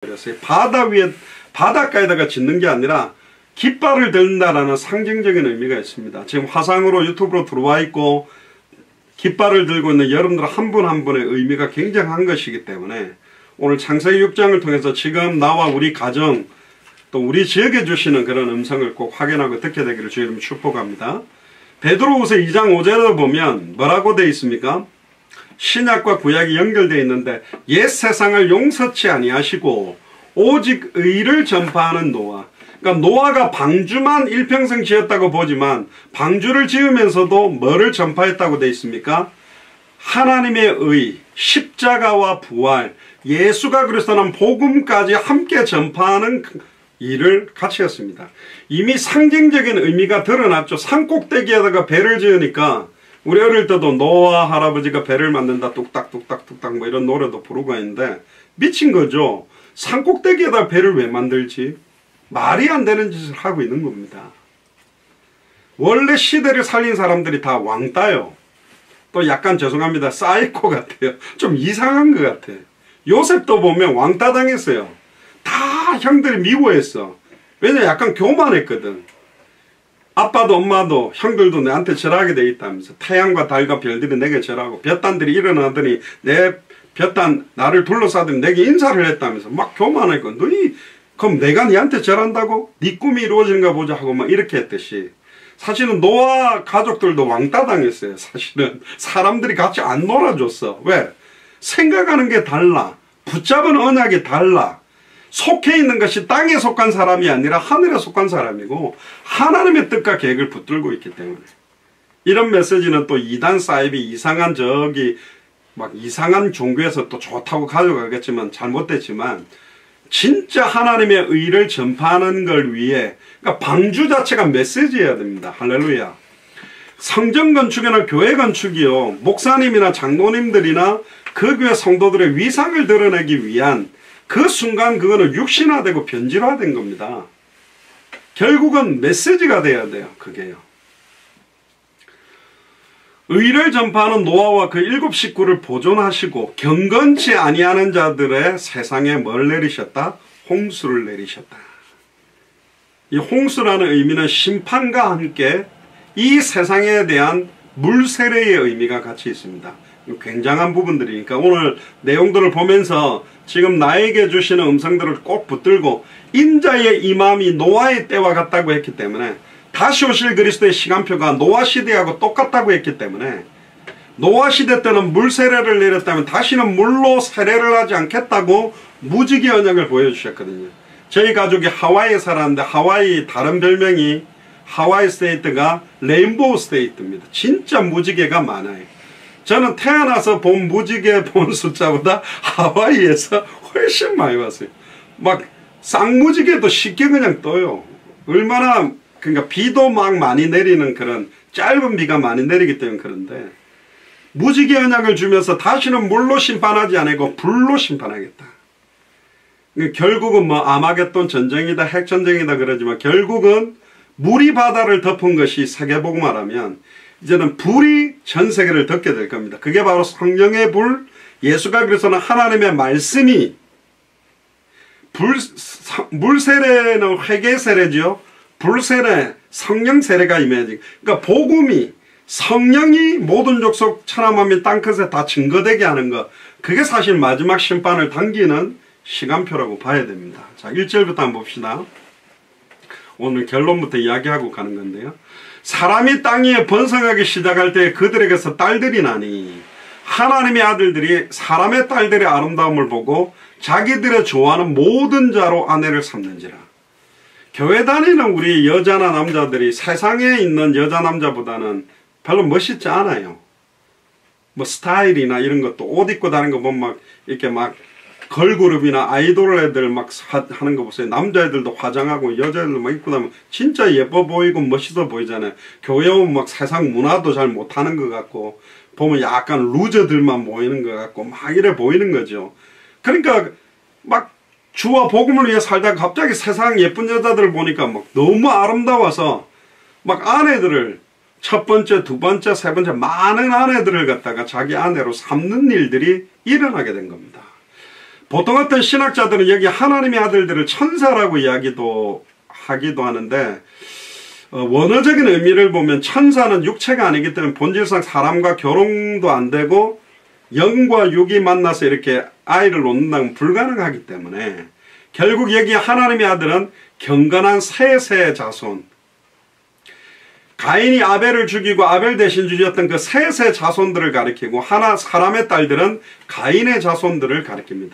그랬어요. 바다 위에, 바닷가에다가 짓는 게 아니라 깃발을 들는다라는 상징적인 의미가 있습니다. 지금 화상으로 유튜브로 들어와 있고 깃발을 들고 있는 여러분들 한 분 한 분의 의미가 굉장한 것이기 때문에 오늘 창세기 6장을 통해서 지금 나와 우리 가정 또 우리 지역에 주시는 그런 음성을 꼭 확인하고 듣게 되기를 주의 이름으로 축복합니다. 베드로후서 2장 5절에 보면 뭐라고 되어 있습니까? 신약과 구약이 연결되어 있는데 옛 세상을 용서치 아니하시고 오직 의를 전파하는 노아. 그러니까 노아가 방주만 일평생 지었다고 보지만 방주를 지으면서도 뭐를 전파했다고 되어 있습니까? 하나님의 의, 십자가와 부활, 예수가 그리스도는 복음까지 함께 전파하는 일을 같이 했습니다. 이미 상징적인 의미가 드러났죠. 산꼭대기에다가 배를 지으니까 우리 어릴 때도 노아 할아버지가 배를 만든다 뚝딱뚝딱뚝딱 뭐 이런 노래도 부르고 있는데 미친 거죠. 산꼭대기에다 배를 왜 만들지? 말이 안 되는 짓을 하고 있는 겁니다. 원래 시대를 살린 사람들이 다 왕따요. 또 약간 죄송합니다. 사이코 같아요. 좀 이상한 것 같아요. 요셉도 보면 왕따 당했어요. 다 형들이 미워했어. 왜냐 약간 교만했거든. 아빠도 엄마도 형들도 내한테 절하게 돼 있다면서. 태양과 달과 별들이 내게 절하고 볕단들이 일어나더니 내 볕단 나를 둘러싸더니 내게 인사를 했다면서 막 교만했고 너희 그럼 내가 니한테 절한다고? 네 꿈이 이루어지는가 보자 하고 막 이렇게 했듯이 사실은 노아 가족들도 왕따 당했어요. 사실은 사람들이 같이 안 놀아줬어. 왜? 생각하는 게 달라. 붙잡은 언약이 달라. 속해 있는 것이 땅에 속한 사람이 아니라 하늘에 속한 사람이고 하나님의 뜻과 계획을 붙들고 있기 때문에 이런 메시지는 또 이단 사이비 이상한 막 이상한 종교에서 또 좋다고 가져가겠지만 잘못됐지만 진짜 하나님의 의를 전파하는 걸 위해 그러니까 방주 자체가 메시지여야 됩니다. 할렐루야. 성전 건축이나 교회 건축이요 목사님이나 장로님들이나 그 교회 성도들의 위상을 드러내기 위한 그 순간 그거는 육신화되고 변질화된 겁니다. 결국은 메시지가 돼야 돼요. 그게요. 의를 전파하는 노아와 그 7 식구를 보존하시고 경건치 아니하는 자들의 세상에 뭘 내리셨다? 홍수를 내리셨다. 이 홍수라는 의미는 심판과 함께 이 세상에 대한 물세례의 의미가 같이 있습니다. 굉장한 부분들이니까 오늘 내용들을 보면서 지금 나에게 주시는 음성들을 꼭 붙들고 인자의 임함이 노아의 때와 같다고 했기 때문에 다시 오실 그리스도의 시간표가 노아 시대하고 똑같다고 했기 때문에 노아 시대 때는 물 세례를 내렸다면 다시는 물로 세례를 하지 않겠다고 무지개 언약을 보여주셨거든요. 저희 가족이 하와이에 살았는데 하와이 다른 별명이 하와이 스테이트가 레인보우 스테이트입니다. 진짜 무지개가 많아요. 저는 태어나서 본 무지개 본 숫자보다 하와이에서 훨씬 많이 봤어요. 막 쌍무지개도 쉽게 그냥 떠요. 얼마나 그러니까 비도 막 많이 내리는 그런 짧은 비가 많이 내리기 때문에 그런데 무지개 언약을 주면서 다시는 물로 심판하지 않고 불로 심판하겠다. 결국은 뭐 아마겟돈 전쟁이다 핵전쟁이다 그러지만 결국은 물이 바다를 덮은 것이 세계복음화라면 이제는 불이 전 세계를 덮게 될 겁니다. 그게 바로 성령의 불, 예수가 그리스도는 하나님의 말씀이 물세례는 회개세례죠. 불세례, 성령세례가 임해야지. 그러니까 복음이 성령이 모든 족속 천하만민 땅끝에 다 증거되게 하는 것 그게 사실 마지막 심판을 당기는 시간표라고 봐야 됩니다. 자 1절부터 한번 봅시다. 오늘 결론부터 이야기하고 가는 건데요. 사람이 땅 위에 번성하기 시작할 때 그들에게서 딸들이 나니 하나님의 아들들이 사람의 딸들의 아름다움을 보고 자기들의 좋아하는 모든 자로 아내를 삼는지라. 교회 다니는 우리 여자나 남자들이 세상에 있는 여자 남자보다는 별로 멋있지 않아요. 뭐 스타일이나 이런 것도 옷 입고 다니는 거 보면 막 이렇게 막 걸그룹이나 아이돌 애들 막 하는 거 보세요. 남자애들도 화장하고 여자애들도 막 입고 다니면 진짜 예뻐 보이고 멋있어 보이잖아요. 교회 오면 막 세상 문화도 잘 못하는 것 같고 보면 약간 루저들만 모이는 것 같고 막 이래 보이는 거죠. 그러니까 막 주와 복음을 위해 살다가 갑자기 세상 예쁜 여자들을 보니까 막 너무 아름다워서 막 아내들을 첫 번째, 두 번째, 세 번째 많은 아내들을 갖다가 자기 아내로 삼는 일들이 일어나게 된 겁니다. 보통 어떤 신학자들은 여기 하나님의 아들들을 천사라고 이야기도 하기도 하는데 원어적인 의미를 보면 천사는 육체가 아니기 때문에 본질상 사람과 결혼도 안 되고 영과 육이 만나서 이렇게 아이를 놓는다면 불가능하기 때문에 결국 여기 하나님의 아들은 경건한 셋의 자손, 가인이 아벨을 죽이고 아벨 대신 죽였던 그 셋의 자손들을 가리키고 사람의 딸들은 가인의 자손들을 가리킵니다.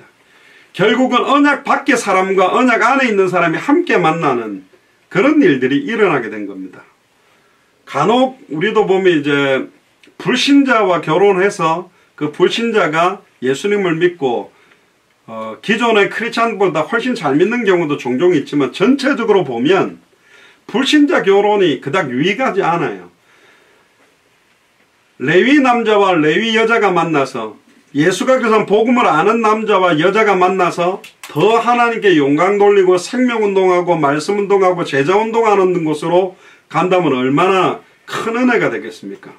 결국은 언약 밖의 사람과 언약 안에 있는 사람이 함께 만나는 그런 일들이 일어나게 된 겁니다. 간혹 우리도 보면 이제 불신자와 결혼해서 그 불신자가 예수님을 믿고 기존의 크리스찬보다 훨씬 잘 믿는 경우도 종종 있지만 전체적으로 보면 불신자 결혼이 그닥 유익하지 않아요. 레위 남자와 레위 여자가 만나서 예수가 그래서 복음을 아는 남자와 여자가 만나서 더 하나님께 영광 돌리고 생명운동하고 말씀운동하고 제자운동하는 곳으로 간다면 얼마나 큰 은혜가 되겠습니까?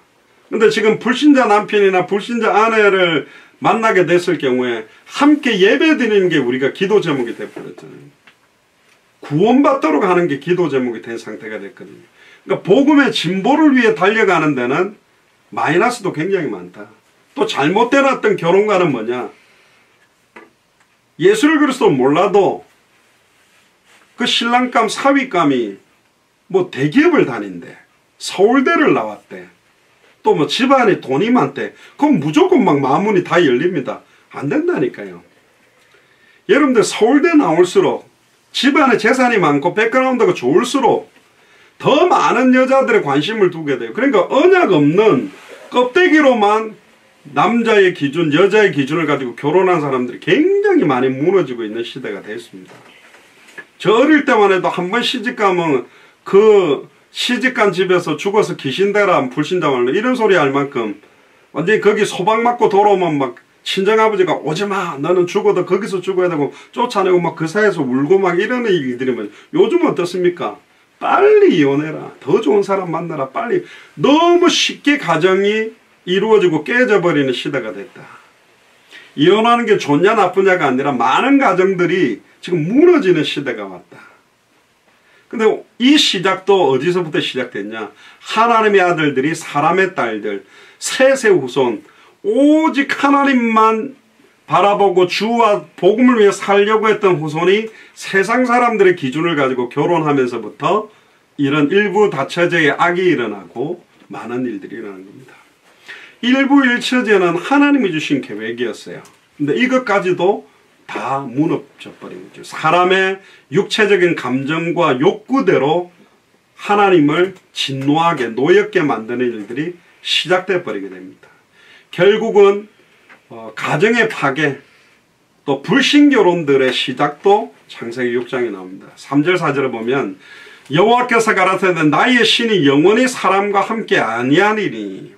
근데 지금 불신자 남편이나 불신자 아내를 만나게 됐을 경우에 함께 예배 드리는 게 우리가 기도 제목이 되어버렸잖아요. 구원받도록 하는 게 기도 제목이 된 상태가 됐거든요. 그러니까 복음의 진보를 위해 달려가는 데는 마이너스도 굉장히 많다. 또 잘못된 어떤 결혼관은 뭐냐? 예수를 그리스도 몰라도 그 신랑감 사위감이 뭐 대기업을 다닌대, 서울대를 나왔대, 또 뭐 집안에 돈이 많대. 그럼 무조건 막 마문이 다 열립니다. 안 된다니까요. 여러분들 서울대 나올수록 집안에 재산이 많고 백그라운드가 좋을수록 더 많은 여자들의 관심을 두게 돼요. 그러니까 언약 없는 껍데기로만 남자의 기준, 여자의 기준을 가지고 결혼한 사람들이 굉장히 많이 무너지고 있는 시대가 됐습니다. 저 어릴 때만 해도 한 번 시집가면 그 시집간 집에서 죽어서 귀신되라 불신자 말로 이런 소리 할 만큼 완전히 거기 소방 맞고 돌아오면 막 친정아버지가 오지마, 너는 죽어도 거기서 죽어야 되고 쫓아내고 막 그 사이에서 울고 막 이런 일들이면 요즘 어떻습니까? 빨리 이혼해라, 더 좋은 사람 만나라, 빨리. 너무 쉽게 가정이 이루어지고 깨져버리는 시대가 됐다. 이혼하는 게 좋냐 나쁘냐가 아니라 많은 가정들이 지금 무너지는 시대가 왔다. 근데 이 시작도 어디서부터 시작됐냐? 하나님의 아들들이 사람의 딸들, 셋의 후손, 오직 하나님만 바라보고 주와 복음을 위해 살려고 했던 후손이 세상 사람들의 기준을 가지고 결혼하면서부터 이런 일부 다처제의 악이 일어나고 많은 일들이 일어난 겁니다. 일부 일처제는 하나님이 주신 계획이었어요. 근데 이것까지도 다 무너져버린 거죠. 사람의 육체적인 감정과 욕구대로 하나님을 진노하게 노엽게 만드는 일들이 시작돼 버리게 됩니다. 결국은 가정의 파괴, 또 불신결혼들의 시작도 창세기 6장에 나옵니다. 3절 4절을 보면 여호와께서 가라사대 나의 신이 영원히 사람과 함께 아니하니니.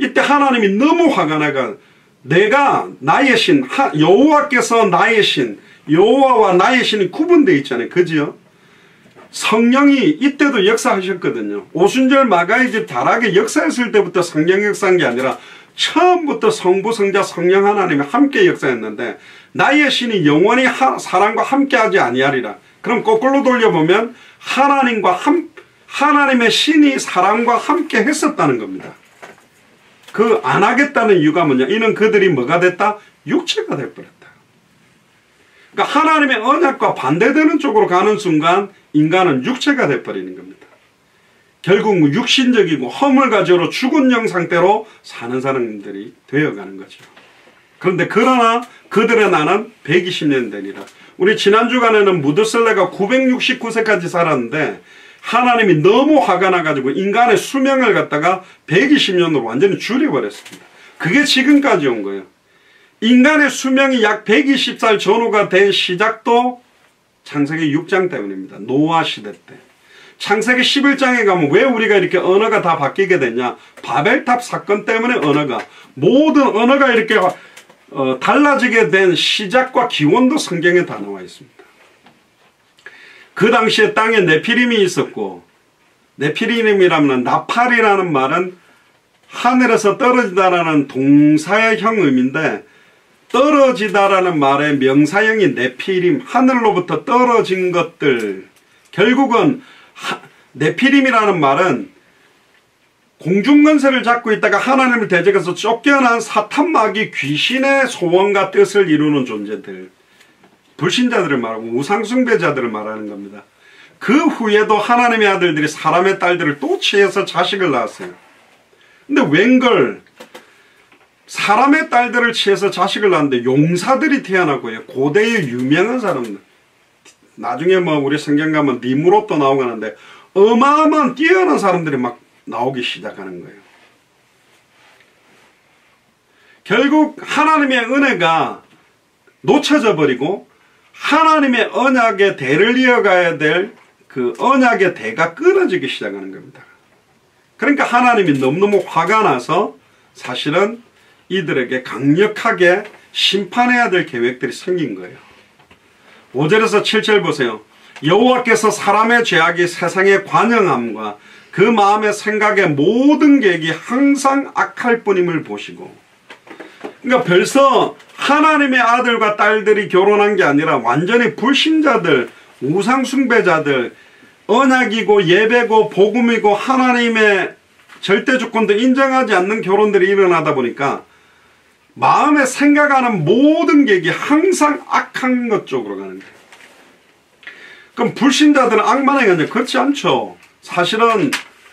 이때 하나님이 너무 화가 나가 내가 나의 신, 여호와께서 나의 신, 여호와와 나의 신이 구분되어 있잖아요. 그지요? 성령이 이때도 역사하셨거든요. 오순절 마가의 집 다락에 역사했을 때부터 성령 역사한 게 아니라 처음부터 성부, 성자, 성령 하나님이 함께 역사했는데 나의 신이 영원히 사람과 함께하지 아니하리라. 그럼 거꾸로 돌려보면 하나님의 신이 사람과 함께 했었다는 겁니다. 그 안 하겠다는 이유가 뭐냐? 이는 그들이 뭐가 됐다? 육체가 돼버렸다. 그러니까 하나님의 언약과 반대되는 쪽으로 가는 순간 인간은 육체가 돼버리는 겁니다. 결국 육신적이고 허물가지로 죽은 영 상태로 사는 사람들이 되어가는 거죠. 그러나 그들의 나는 120년 되니라. 우리 지난 주간에는 무드슬레가 969세까지 살았는데 하나님이 너무 화가 나가지고 인간의 수명을 갖다가 120년으로 완전히 줄여버렸습니다. 그게 지금까지 온 거예요. 인간의 수명이 약 120살 전후가 된 시작도 창세기 6장 때문입니다. 노아 시대 때. 창세기 11장에 가면 왜 우리가 이렇게 언어가 다 바뀌게 됐냐? 바벨탑 사건 때문에 모든 언어가 이렇게 달라지게 된 시작과 기원도 성경에 다 나와 있습니다. 그 당시에 땅에 네피림이 있었고, 네피림이라면 나팔이라는 말은 하늘에서 떨어지다라는 동사의 형 의미인데 떨어지다라는 말의 명사형이 네피림, 하늘로부터 떨어진 것들. 결국은 네피림이라는 말은 공중건설을 잡고 있다가 하나님을 대적해서 쫓겨난 사탄 마귀 귀신의 소원과 뜻을 이루는 존재들, 불신자들을 말하고 우상숭배자들을 말하는 겁니다. 그 후에도 하나님의 아들들이 사람의 딸들을 또 취해서 자식을 낳았어요. 근데 웬걸 사람의 딸들을 취해서 자식을 낳았는데 용사들이 태어나고요. 고대의 유명한 사람들, 나중에 뭐 우리 성경 가면 니무롯도 나오고 하는데 어마어마한 뛰어난 사람들이 막 나오기 시작하는 거예요. 결국 하나님의 은혜가 놓쳐져 버리고 하나님의 언약의 대를 이어가야 될 그 언약의 대가 끊어지기 시작하는 겁니다. 그러니까 하나님이 너무너무 화가 나서 사실은 이들에게 강력하게 심판해야 될 계획들이 생긴 거예요. 5절에서 7절 보세요. 여호와께서 사람의 죄악이 세상의 관영함과 그 마음의 생각의 모든 계획이 항상 악할 뿐임을 보시고, 그러니까 벌써 하나님의 아들과 딸들이 결혼한 게 아니라 완전히 불신자들, 우상숭배자들, 언약이고 예배고 복음이고 하나님의 절대주권도 인정하지 않는 결혼들이 일어나다 보니까 마음에 생각하는 모든 계획이 항상 악한 것 쪽으로 가는 거예요. 그럼 불신자들은 악만 행하냐? 그렇지 않죠. 사실은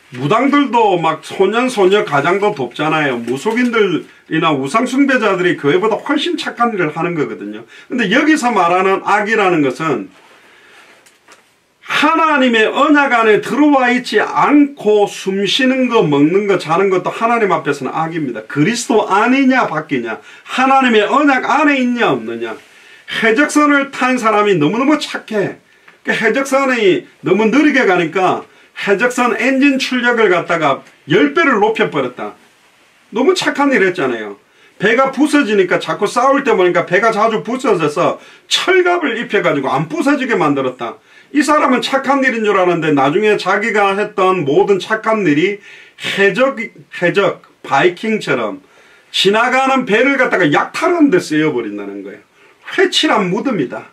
무당들도 막 소년 가장도 돕잖아요. 무속인들이나 우상숭배자들이 교회보다 훨씬 착한 일을 하는 거거든요. 근데 여기서 말하는 악이라는 것은 하나님의 언약 안에 들어와 있지 않고 숨쉬는 거, 먹는 거, 자는 것도 하나님 앞에서는 악입니다. 그리스도 아니냐 바뀌냐, 하나님의 언약 안에 있냐 없느냐. 해적선을 탄 사람이 너무너무 착해. 해적선이 너무 느리게 가니까 해적선 엔진 출력을 갖다가 10배를 높여버렸다. 너무 착한 일 했잖아요. 배가 부서지니까 자꾸 싸울 때 보니까 배가 자주 부서져서 철갑을 입혀가지고 안 부서지게 만들었다. 이 사람은 착한 일인 줄 아는데 나중에 자기가 했던 모든 착한 일이 해적 바이킹처럼 지나가는 배를 갖다가 약탈하는 데 쓰여버린다는 거예요. 회칠한 무덤이다.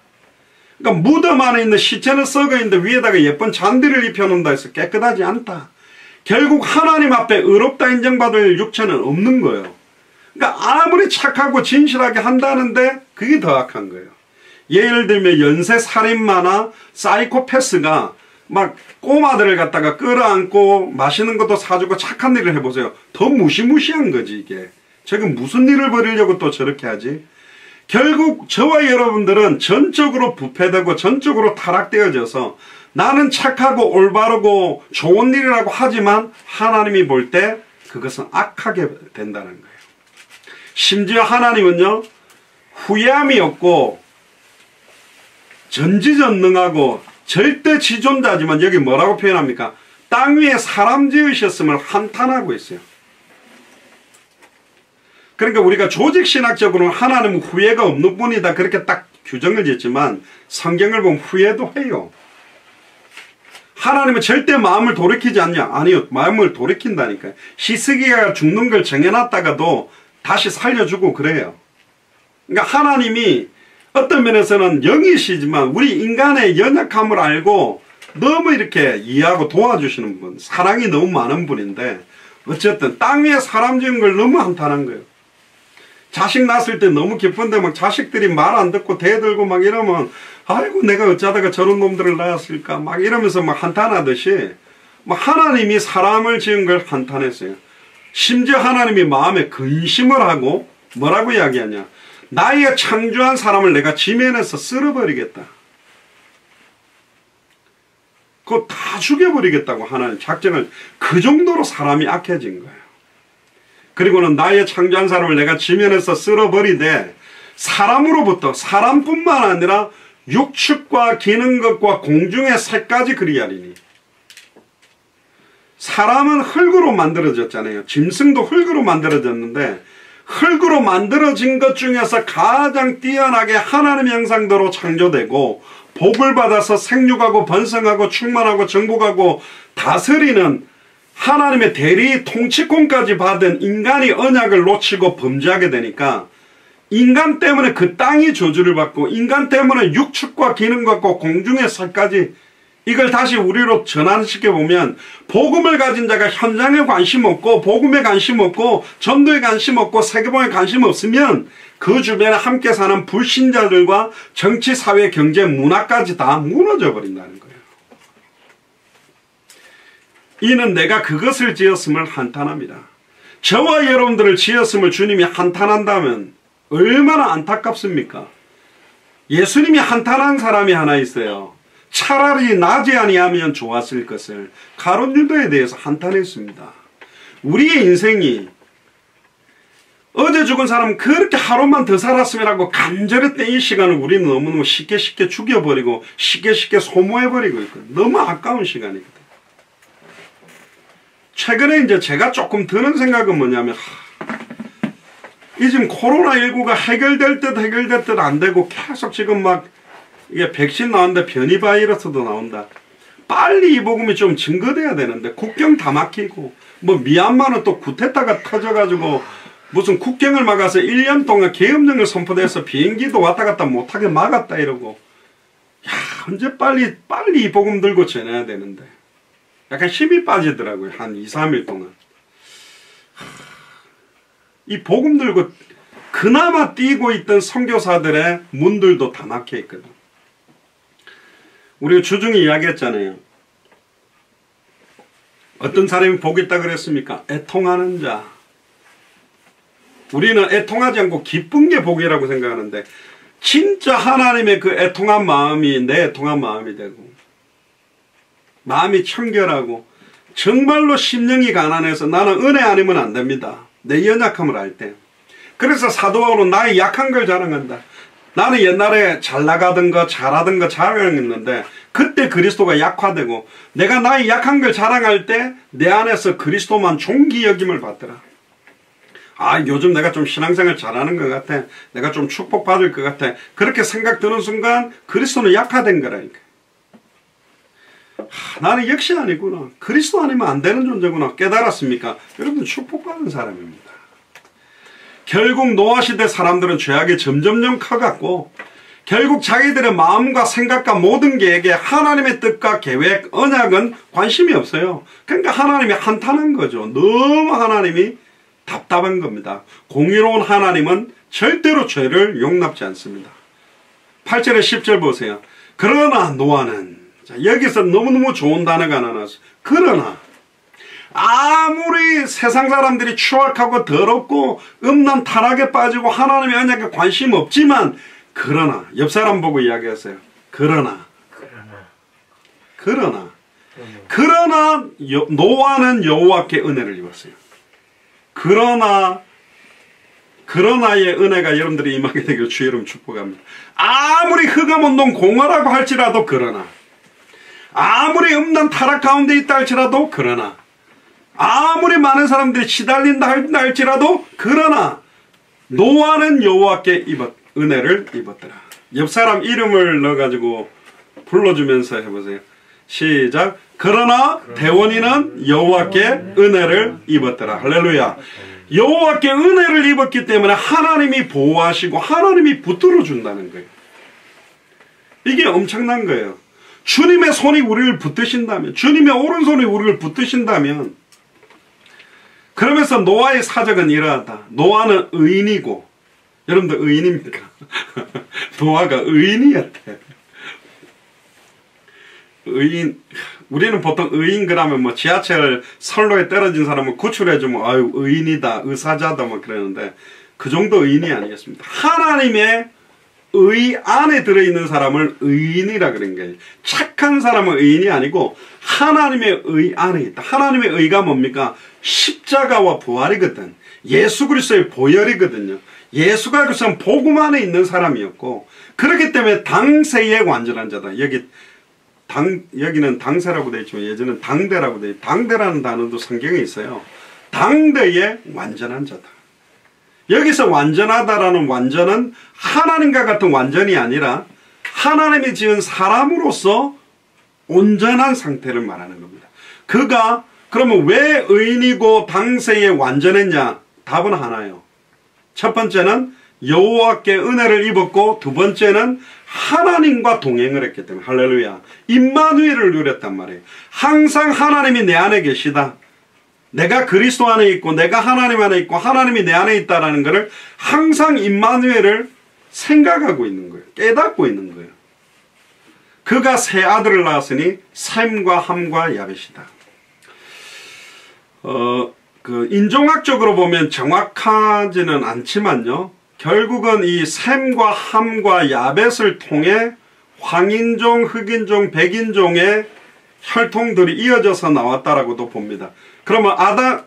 그러니까 무덤 안에 있는 시체는 썩어 있는데 위에다가 예쁜 잔디를 입혀놓는다 해서 깨끗하지 않다. 결국 하나님 앞에 의롭다 인정받을 육체는 없는 거예요. 그러니까 아무리 착하고 진실하게 한다는데 그게 더 악한 거예요. 예를 들면 연쇄살인마나 사이코패스가 막 꼬마들을 갖다가 끌어안고 맛있는 것도 사주고 착한 일을 해보세요. 더 무시무시한 거지 이게. 저게 무슨 일을 벌이려고 또 저렇게 하지? 결국 저와 여러분들은 전적으로 부패되고 전적으로 타락되어져서 나는 착하고 올바르고 좋은 일이라고 하지만 하나님이 볼 때 그것은 악하게 된다는 거예요. 심지어 하나님은요, 후회함이 없고 전지전능하고 절대 지존자지만 여기 뭐라고 표현합니까? 땅 위에 사람 지으셨음을 한탄하고 있어요. 그러니까 우리가 조직신학적으로는 하나님은 후회가 없는 분이다 그렇게 딱 규정을 짓지만 성경을 보면 후회도 해요. 하나님은 절대 마음을 돌이키지 않냐? 아니요, 마음을 돌이킨다니까요. 히스기야가 죽는 걸 정해놨다가도 다시 살려주고 그래요. 그러니까 하나님이 어떤 면에서는 영이시지만 우리 인간의 연약함을 알고 너무 이렇게 이해하고 도와주시는 분, 사랑이 너무 많은 분인데 어쨌든 땅 위에 사람 지은 걸 너무 한탄한 거예요. 자식 낳았을 때 너무 기쁜데 막 자식들이 말 안 듣고 대들고 막 이러면 아이고 내가 어쩌다가 저런 놈들을 낳았을까 막 이러면서 막 한탄하듯이 막 하나님이 사람을 지은 걸 한탄했어요. 심지어 하나님이 마음에 근심을 하고 뭐라고 이야기하냐? 나의 창조한 사람을 내가 지면에서 쓸어버리겠다. 그거 다 죽여버리겠다고 하나님 작정을, 그 정도로 사람이 악해진 거예요. 그리고는 나의 창조한 사람을 내가 지면에서 쓸어버리되 사람으로부터, 사람뿐만 아니라 육축과 기는 것과 공중의 새까지 그리하리니. 사람은 흙으로 만들어졌잖아요. 짐승도 흙으로 만들어졌는데 흙으로 만들어진 것 중에서 가장 뛰어나게 하나님의 형상대로 창조되고 복을 받아서 생육하고 번성하고 충만하고 정복하고 다스리는 하나님의 대리 통치권까지 받은 인간이 언약을 놓치고 범죄하게 되니까 인간 때문에 그 땅이 저주를 받고 인간 때문에 육축과 기능과 공중의 살까지 이걸 다시 우리로 전환시켜보면 복음을 가진 자가 현장에 관심 없고 복음에 관심 없고 전도에 관심 없고 세계복음에 관심 없으면 그 주변에 함께 사는 불신자들과 정치, 사회, 경제, 문화까지 다 무너져 버린다는 거예요. 이는 내가 그것을 지었음을 한탄합니다. 저와 여러분들을 지었음을 주님이 한탄한다면 얼마나 안타깝습니까? 예수님이 한탄한 사람이 하나 있어요. 차라리 나지 아니하면 좋았을 것을 가룟 유다에 대해서 한탄했습니다. 우리의 인생이 어제 죽은 사람 그렇게 하루만 더 살았으면 하고 간절했던 이 시간을 우리는 너무너무 쉽게 죽여버리고 쉽게 소모해버리고 있거든요. 너무 아까운 시간이거든요. 최근에 이제 제가 조금 드는 생각은 뭐냐면 이 지금 코로나19가 해결될 듯 안 되고 계속 지금 막 이게 백신 나왔는데 변이 바이러스도 나온다. 빨리 이 복음이 좀 증거돼야 되는데 국경 다 막히고 뭐 미얀마는 또 쿠데타가 터져가지고 무슨 국경을 막아서 1년 동안 계엄령을 선포돼서 비행기도 왔다 갔다 못하게 막았다 이러고 야 언제 빨리 이 복음 들고 전해야 되는데 약간 힘이 빠지더라고요. 한 2, 3일 동안. 이 복음 들고 그나마 뛰고 있던 선교사들의 문들도 다 막혀 있거든. 우리가 주중에 이야기했잖아요. 어떤 사람이 복 있다 그랬습니까? 애통하는 자. 우리는 애통하지 않고 기쁜 게 복이라고 생각하는데 진짜 하나님의 그 애통한 마음이 내 애통한 마음이 되고 마음이 청결하고 정말로 심령이 가난해서 나는 은혜 아니면 안 됩니다. 내 연약함을 알 때. 그래서 사도 바울은 나의 약한 걸 자랑한다. 나는 옛날에 잘 나가던 거 잘하던 거 자랑했는데 그때 그리스도가 약화되고 내가 나의 약한 걸 자랑할 때 내 안에서 그리스도만 존귀 여김을 받더라. 아 요즘 내가 좀 신앙생활 잘하는 것 같아. 내가 좀 축복받을 것 같아. 그렇게 생각 드는 순간 그리스도는 약화된 거라니까. 나는 역시 아니구나. 그리스도 아니면 안 되는 존재구나. 깨달았습니까? 여러분 축복받은 사람입니다. 결국 노아시대 사람들은 죄악이 점점점 커갔고 결국 자기들의 마음과 생각과 모든 계획에 하나님의 뜻과 계획, 언약은 관심이 없어요. 그러니까 하나님이 한탄한 거죠. 너무 하나님이 답답한 겁니다. 공의로운 하나님은 절대로 죄를 용납지 않습니다. 8절에 10절 보세요. 그러나 노아는 자, 여기서 너무너무 좋은 단어가 하나 나왔어요. 그러나 아무리 세상 사람들이 추악하고 더럽고 음란 타락에 빠지고 하나님의 언약에 관심 없지만 그러나 옆 사람 보고 이야기하세요. 그러나 노아는 여호와께 은혜를 입었어요. 그러나의 은혜가 여러분들이 임하게 되기를 주의 이름 축복합니다. 아무리 흑암운동 공허라고 할지라도 그러나 아무리 음란 타락 가운데 있다 할지라도 그러나 아무리 많은 사람들이 시달린다 할지라도 그러나 노아는 여호와께 은혜를 입었더라. 옆 사람 이름을 넣어가지고 불러주면서 해보세요. 시작. 그러나 대원이는 여호와께 은혜를 입었더라. 할렐루야. 여호와께 은혜를 입었기 때문에 하나님이 보호하시고 하나님이 붙들어 준다는 거예요. 이게 엄청난 거예요. 주님의 손이 우리를 붙드신다면, 주님의 오른손이 우리를 붙드신다면, 그러면서 노아의 사적은 이러하다. 노아는 의인이고, 여러분들 의인입니까? 노아가 의인이었대. 의인, 우리는 보통 의인 그러면 뭐 지하철 선로에 떨어진 사람을 구출해주면 아유 의인이다, 의사자다 뭐 그러는데 그 정도 의인이 아니겠습니다. 하나님의 의 안에 들어있는 사람을 의인이라 그런 거예요. 착한 사람은 의인이 아니고 하나님의 의 안에 있다. 하나님의 의가 뭡니까? 십자가와 부활이거든. 예수 그리스도의 보혈이거든요. 예수가 그것은 복음 안에 있는 사람이었고 그렇기 때문에 당세의 완전한 자다. 여기는 당세라고 되어 있지만 예전엔 당대라고 되어 있고 당대라는 단어도 성경에 있어요. 당대의 완전한 자다. 여기서 완전하다라는 완전은 하나님과 같은 완전이 아니라 하나님이 지은 사람으로서 온전한 상태를 말하는 겁니다. 그가 그러면 왜 의인이고 당세에 완전했냐? 답은 하나예요. 첫 번째는 여호와께 은혜를 입었고, 두 번째는 하나님과 동행을 했기 때문에, 할렐루야, 임마누엘을 누렸단 말이에요. 항상 하나님이 내 안에 계시다, 내가 그리스도 안에 있고 내가 하나님 안에 있고 하나님이 내 안에 있다라는 것을 항상 임마누엘을 생각하고 있는 거예요. 깨닫고 있는 거예요. 그가 세 아들을 낳았으니 셈과 함과 야벳이다. 인종학적으로 보면 정확하지는 않지만요, 결국은 이 셈과 함과 야벳을 통해 황인종, 흑인종, 백인종의 혈통들이 이어져서 나왔다라고도 봅니다. 그러면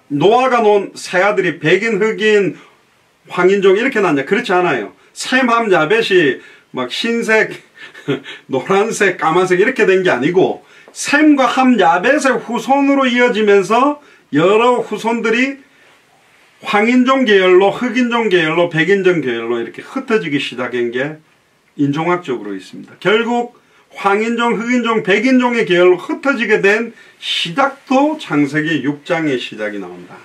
노아가 놓은 세 아들이 백인, 흑인, 황인종 이렇게 났냐? 그렇지 않아요. 셈, 함, 야벳이 막 흰색, 노란색, 까만색 이렇게 된 게 아니고, 셈과 함, 야벳의 후손으로 이어지면서 여러 후손들이 황인종 계열로, 흑인종 계열로, 백인종 계열로 이렇게 흩어지기 시작한 게 인종학적으로 있습니다. 결국 황인종, 흑인종, 백인종의 계열로 흩어지게 된 시작도 창세기 6장의 시작이 나온다.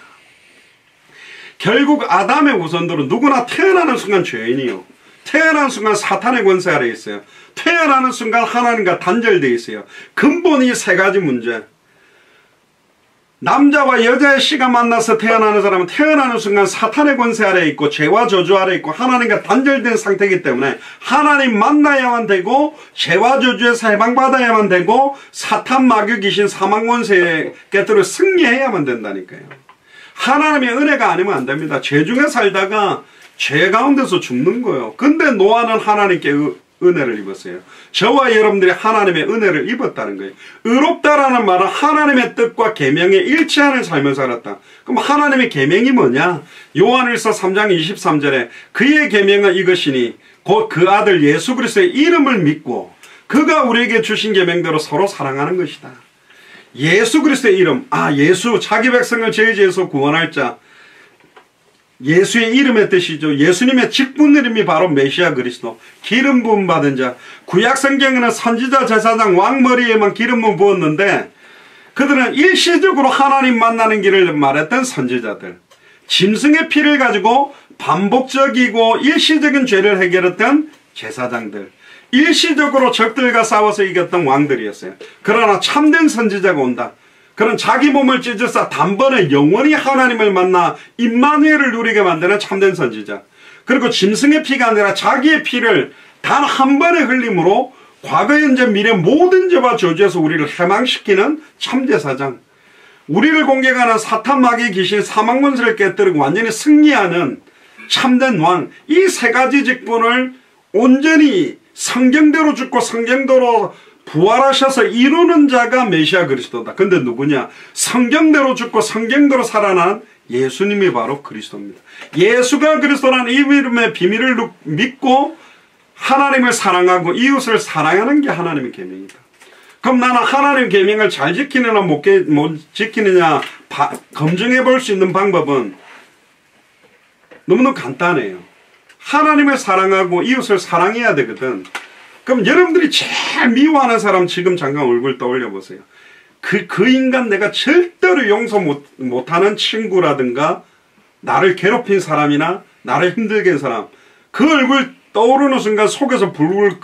결국 아담의 후손들은 누구나 태어나는 순간 죄인이요, 태어나는 순간 사탄의 권세 아래 있어요. 태어나는 순간 하나님과 단절되어 있어요. 근본이 세 가지 문제. 남자와 여자의 씨가 만나서 태어나는 사람은 태어나는 순간 사탄의 권세 아래 있고 죄와 저주 아래 있고 하나님과 단절된 상태이기 때문에 하나님 만나야만 되고 죄와 저주에서 해방받아야만 되고 사탄, 마귀, 귀신, 사망 권세의 곁으로 승리해야만 된다니까요. 하나님의 은혜가 아니면 안 됩니다. 죄 중에 살다가 죄 가운데서 죽는 거예요. 근데 노아는 하나님께 은혜를 입었어요. 저와 여러분들이 하나님의 은혜를 입었다는 거예요. 의롭다라는 말은 하나님의 뜻과 계명에 일치하는 삶을 살았다. 그럼 하나님의 계명이 뭐냐? 요한일서 3장 23절에 그의 계명은 이것이니 곧 그 아들 예수 그리스도의 이름을 믿고 그가 우리에게 주신 계명대로 서로 사랑하는 것이다. 예수 그리스도의 이름, 예수, 자기 백성을 죄의 죄에서 구원할 자, 예수의 이름의 뜻이죠. 예수님의 직분 이름이 바로 메시아 그리스도, 기름 부음 받은 자. 구약 성경에는 선지자, 제사장, 왕 머리에만 기름을 부었는데 그들은 일시적으로 하나님 만나는 길을 말했던 선지자들, 짐승의 피를 가지고 반복적이고 일시적인 죄를 해결했던 제사장들, 일시적으로 적들과 싸워서 이겼던 왕들이었어요. 그러나 참된 선지자가 온다. 그런 자기 몸을 찢어서 단번에 영원히 하나님을 만나 임마누엘을 누리게 만드는 참된 선지자. 그리고 짐승의 피가 아니라 자기의 피를 단 한 번의 흘림으로 과거, 현재, 미래 모든 죄와 저주에서 우리를 해방시키는 참제사장. 우리를 공격하는 사탄, 마귀, 귀신, 사망 권세를 깨뜨리고 완전히 승리하는 참된 왕. 이 세 가지 직분을 온전히 성경대로 죽고 성경대로 부활하셔서 이루는 자가 메시아 그리스도다. 근데 누구냐? 성경대로 죽고 성경대로 살아난 예수님이 바로 그리스도입니다. 예수가 그리스도라는 이 이름의 비밀을 믿고 하나님을 사랑하고 이웃을 사랑하는 게 하나님의 계명이다. 그럼 나는 하나님의 계명을 잘 지키느냐 못 지키느냐 검증해 볼 수 있는 방법은 너무너무 간단해요. 하나님을 사랑하고 이웃을 사랑해야 되거든. 그럼 여러분들이 제일 미워하는 사람 지금 잠깐 얼굴 떠올려 보세요. 그 인간 내가 절대로 용서 못하는 친구라든가 나를 괴롭힌 사람이나 나를 힘들게 한 사람, 그 얼굴 떠오르는 순간 속에서 부글부글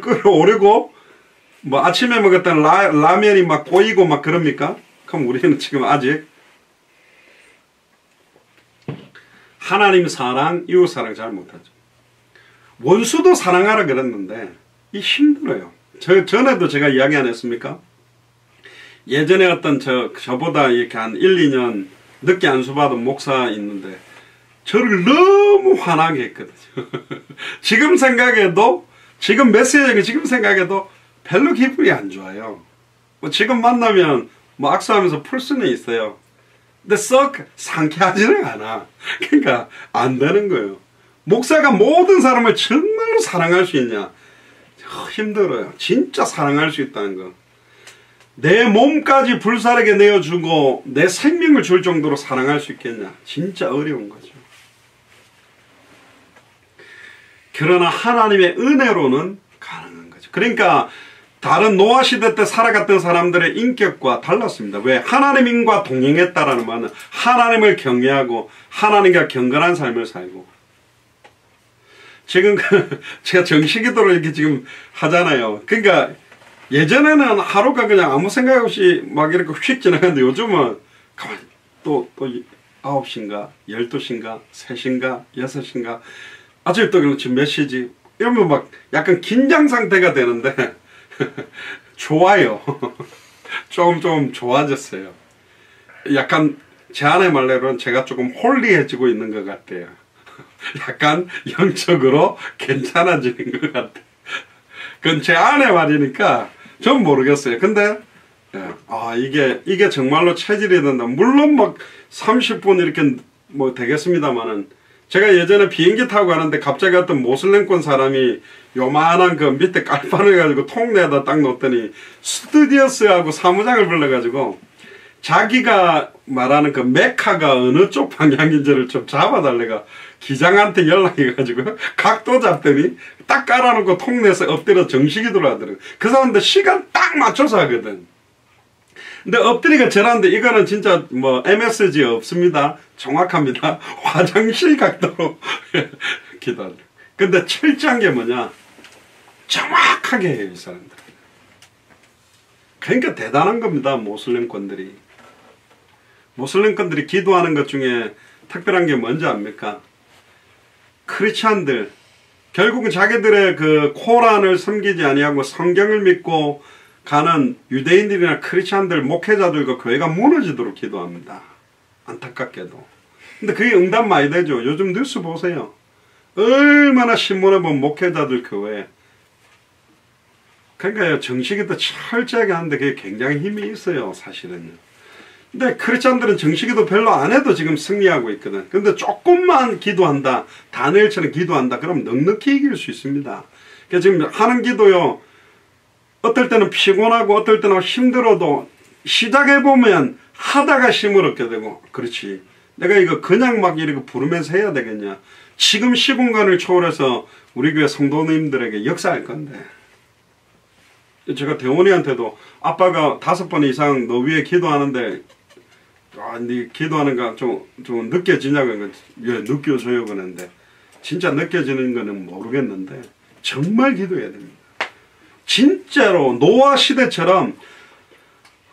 끓어오르고 뭐 아침에 먹었던 라면이 막 꼬이고 막 그럽니까? 그럼 우리는 지금 아직 하나님 사랑, 이웃 사랑 잘 못하죠. 원수도 사랑하라 그랬는데 이 힘들어요. 전에도 제가 이야기 안 했습니까? 예전에 어떤 저보다 이렇게 한 1, 2년 늦게 안수받은 목사 있는데 저를 너무 화나게 했거든요. 지금 생각해도, 지금 메시지가 지금 생각해도 별로 기분이 안 좋아요. 뭐 지금 만나면 뭐 악수하면서 풀 수는 있어요. 근데 썩 상쾌하지는 않아. 그러니까 안 되는 거예요. 목사가 모든 사람을 정말로 사랑할 수 있냐? 힘들어요. 진짜 사랑할 수 있다는 거. 내 몸까지 불사르게 내어주고 내 생명을 줄 정도로 사랑할 수 있겠냐? 진짜 어려운 거죠. 그러나 하나님의 은혜로는 가능한 거죠. 그러니까 다른 노아 시대 때 살아갔던 사람들의 인격과 달랐습니다. 왜? 하나님과 동행했다라는 말은 하나님을 경외하고 하나님과 경건한 삶을 살고 지금 제가 정식기도를 이렇게 지금 하잖아요. 그러니까 예전에는 하루가 그냥 아무 생각 없이 막 이렇게 휙 지나갔는데 요즘은 가만히 또 9시인가 12시인가 3시인가 6시인가 아직 또 지금 몇 시지 이러면 막 약간 긴장 상태가 되는데 좋아요. 좀 좋아졌어요. 약간 제 아내 말로는 제가 조금 홀리해지고 있는 것 같아요. 약간 영적으로 괜찮아지는 것 같아요. 그건 제 아내 말이니까 전 모르겠어요. 근데 이게 정말로 체질이 된다. 물론 막 30분 이렇게 뭐 되겠습니다만은 제가 예전에 비행기 타고 가는데 갑자기 어떤 모슬렘권 사람이 요만한 그 밑에 깔판을 가지고 통내에다 딱 놓더니 스튜디오스하고 사무장을 불러가지고 자기가 말하는 그 메카가 어느 쪽 방향인지를 좀 잡아달래가 기장한테 연락해가지고 각도 잡더니 딱 깔아놓고 통내에서 엎드려 정식이도록 하더라고요. 그 사람들 시간 딱 맞춰서 하거든. 근데 엎드리가 저란데 이거는 진짜 뭐 MSG 없습니다. 정확합니다. 화장실 각도로 기도하더라고요. 근데 철저한 게 뭐냐? 정확하게 해요, 이 사람들. 그러니까 대단한 겁니다, 모슬렘권들이. 모슬렘권들이 기도하는 것 중에 특별한 게 뭔지 압니까? 크리스찬들 결국은 자기들의 그 코란을 섬기지 아니하고 성경을 믿고 가는 유대인들이나 크리스찬들 목회자들과 교회가 무너지도록 기도합니다. 안타깝게도. 근데 그게 응답 많이 되죠. 요즘 뉴스 보세요. 얼마나 신문에 보면 목회자들 교회. 그러니까 정식기도 철저하게 하는데 그게 굉장히 힘이 있어요, 사실은요. 근데 크리스찬들은 정식기도 별로 안 해도 지금 승리하고 있거든. 근데 조금만 기도한다, 다니엘처럼 기도한다, 그럼 넉넉히 이길 수 있습니다. 그러니까 지금 하는 기도요, 어떨 때는 피곤하고 어떨 때는 힘들어도 시작해보면 하다가 힘을 얻게 되고, 그렇지. 내가 이거 그냥 막 이렇게 부르면서 해야 되겠냐. 지금 시공간을 초월해서 우리 교회 성도님들에게 역사할 건데. 제가 대원이한테도 아빠가 5번 이상 너 위에 기도하는데 네 기도하는 거 좀 느껴지냐고. 예, 느껴져요 그랬는데 진짜 느껴지는 거는 모르겠는데 정말 기도해야 됩니다. 진짜로 노아 시대처럼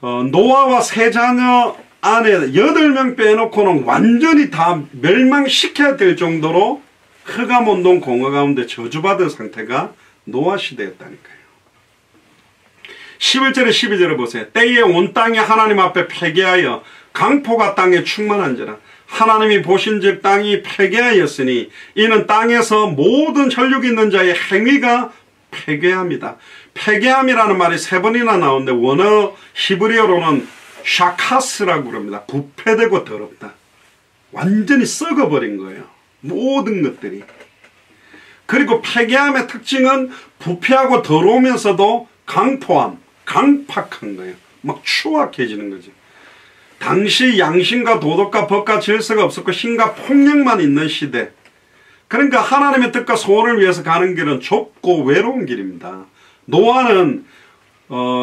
노아와 세 자녀 안에 8명 빼놓고는 완전히 다 멸망시켜야 될 정도로 흑암온동 공허 가운데 저주받은 상태가 노아 시대였다니까요. 11절에 12절을 보세요. 때에 온 땅이 하나님 앞에 패괴하여 강포가 땅에 충만한지라 하나님이 보신즉 땅이 패괴하였으니 이는 땅에서 모든 혈육 있는 자의 행위가 패괴함이다. 패괴함이라는 말이 3번이나 나오는데 원어 히브리어로는 샤카스라고 그럽니다. 부패되고 더럽다. 완전히 썩어버린 거예요. 모든 것들이. 그리고 패괴함의 특징은 부패하고 더러우면서도 강포함, 강팍한 거예요. 막 추악해지는 거죠. 당시 양심과 도덕과 법과 질서가 없었고 힘과 폭력만 있는 시대. 그러니까 하나님의 뜻과 소원을 위해서 가는 길은 좁고 외로운 길입니다. 노아는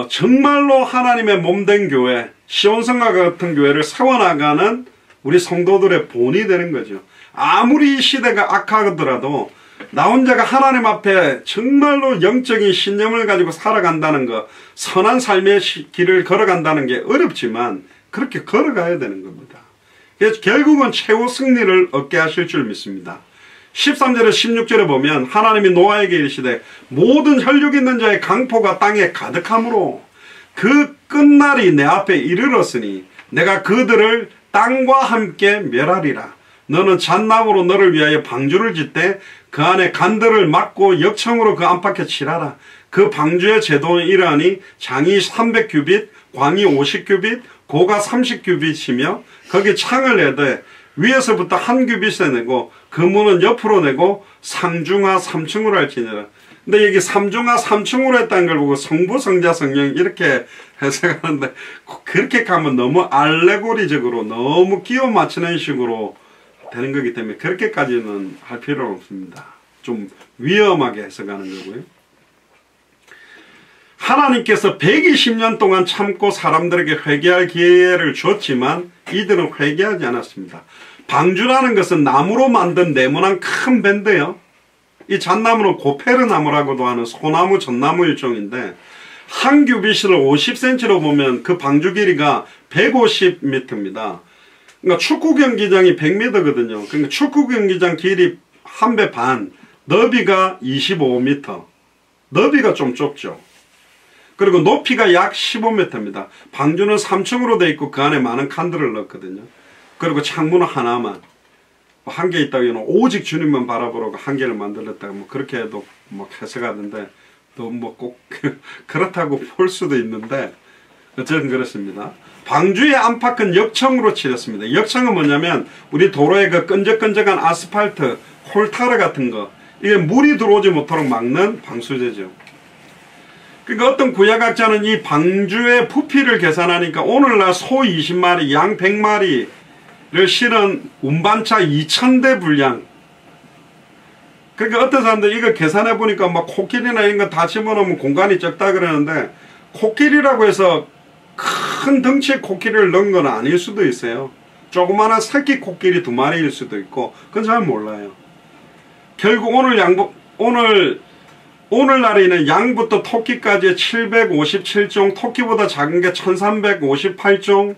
정말로 하나님의 몸된 교회, 시온성과 같은 교회를 세워나가는 우리 성도들의 본이 되는 거죠. 아무리 이 시대가 악하더라도 나 혼자가 하나님 앞에 정말로 영적인 신념을 가지고 살아간다는 것, 선한 삶의 길을 걸어간다는 게 어렵지만 그렇게 걸어가야 되는 겁니다. 그래서 결국은 최후 승리를 얻게 하실 줄 믿습니다. 13절에 16절에 보면 하나님이 노아에게 이르시되 모든 혈육 있는 자의 강포가 땅에 가득함으로 그 끝날이 내 앞에 이르렀으니 내가 그들을 땅과 함께 멸하리라. 너는 잣나무로 너를 위하여 방주를 짓되 그 안에 간들을 막고 역청으로 그 안팎에 칠하라. 그 방주의 제도는 이러하니 장이 300규빗, 광이 50규빗, 고가 30규빗이며 거기 창을 내되 위에서부터 1규빗에 내고 그 문은 옆으로 내고 상중하 3층으로 할지니라. 근데 여기 3중하 3층으로 했다는 걸 보고 성부, 성자, 성령 이렇게 해석하는데 그렇게 가면 너무 알레고리적으로 너무 끼워 맞추는 식으로 되는 거기 때문에 그렇게까지는 할 필요는 없습니다. 좀 위험하게 해석하는 거고요. 하나님께서 120년 동안 참고 사람들에게 회개할 기회를 줬지만 이들은 회개하지 않았습니다. 방주라는 것은 나무로 만든 네모난 큰 밴드요. 이 잣나무는 고페르나무라고도 하는 소나무 전나무 일종인데 한 규빗을 50cm로 보면 그 방주 길이가 150m입니다. 그러니까 축구 경기장이 100m거든요. 그러니까 축구 경기장 길이 한 배 반, 너비가 25m. 너비가 좀 좁죠. 그리고 높이가 약 15m입니다. 방주는 3층으로 되어 있고 그 안에 많은 칸들을 넣었거든요. 그리고 창문은 하나만. 한 개 있다기는 오직 주님만 바라보라고 한 개를 만들었다고 뭐 그렇게 해도 뭐 해석하던데 또 뭐 꼭 그렇다고 볼 수도 있는데 어쨌든 그렇습니다. 방주의 안팎은 역청으로 칠했습니다. 역청은 뭐냐면 우리 도로에 그 끈적끈적한 아스팔트, 홀타르 같은 거 이게 물이 들어오지 못하도록 막는 방수제죠. 그러니까 어떤 구약학자는 이 방주의 부피를 계산하니까 오늘날 소 20마리, 양 100마리를 실은 운반차 2000대 분량. 그러니까 어떤 사람들 이거 계산해 보니까 막 코끼리나 이런 거 다 집어넣으면 공간이 적다 그러는데 코끼리라고 해서 큰 덩치의 코끼리를 넣은 건 아닐 수도 있어요. 조그마한 새끼 코끼리 2마리일 수도 있고 그건 잘 몰라요. 결국 오늘날에는 양부터 토끼까지 757종, 토끼보다 작은 게 1358종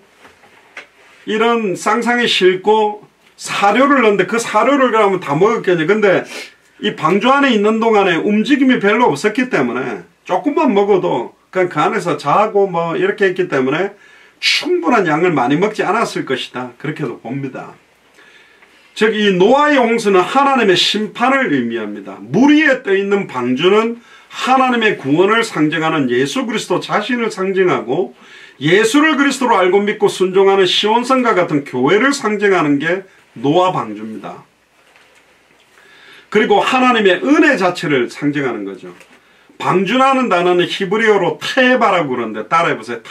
이런 쌍상이 싣고 사료를 넣는데 그 사료를 그러면 다 먹었겠냐. 근데 이 방주 안에 있는 동안에 움직임이 별로 없었기 때문에 조금만 먹어도 그냥 그 안에서 자고 뭐 이렇게 했기 때문에 충분한 양을 많이 먹지 않았을 것이다. 그렇게도 봅니다. 즉 이 노아의 홍수는 하나님의 심판을 의미합니다. 물 위에 떠있는 방주는 하나님의 구원을 상징하는 예수 그리스도 자신을 상징하고 예수를 그리스도로 알고 믿고 순종하는 시온성과 같은 교회를 상징하는 게 노아 방주입니다. 그리고 하나님의 은혜 자체를 상징하는 거죠. 방주라는 단어는 히브리어로 테바라고 그러는데 따라해보세요.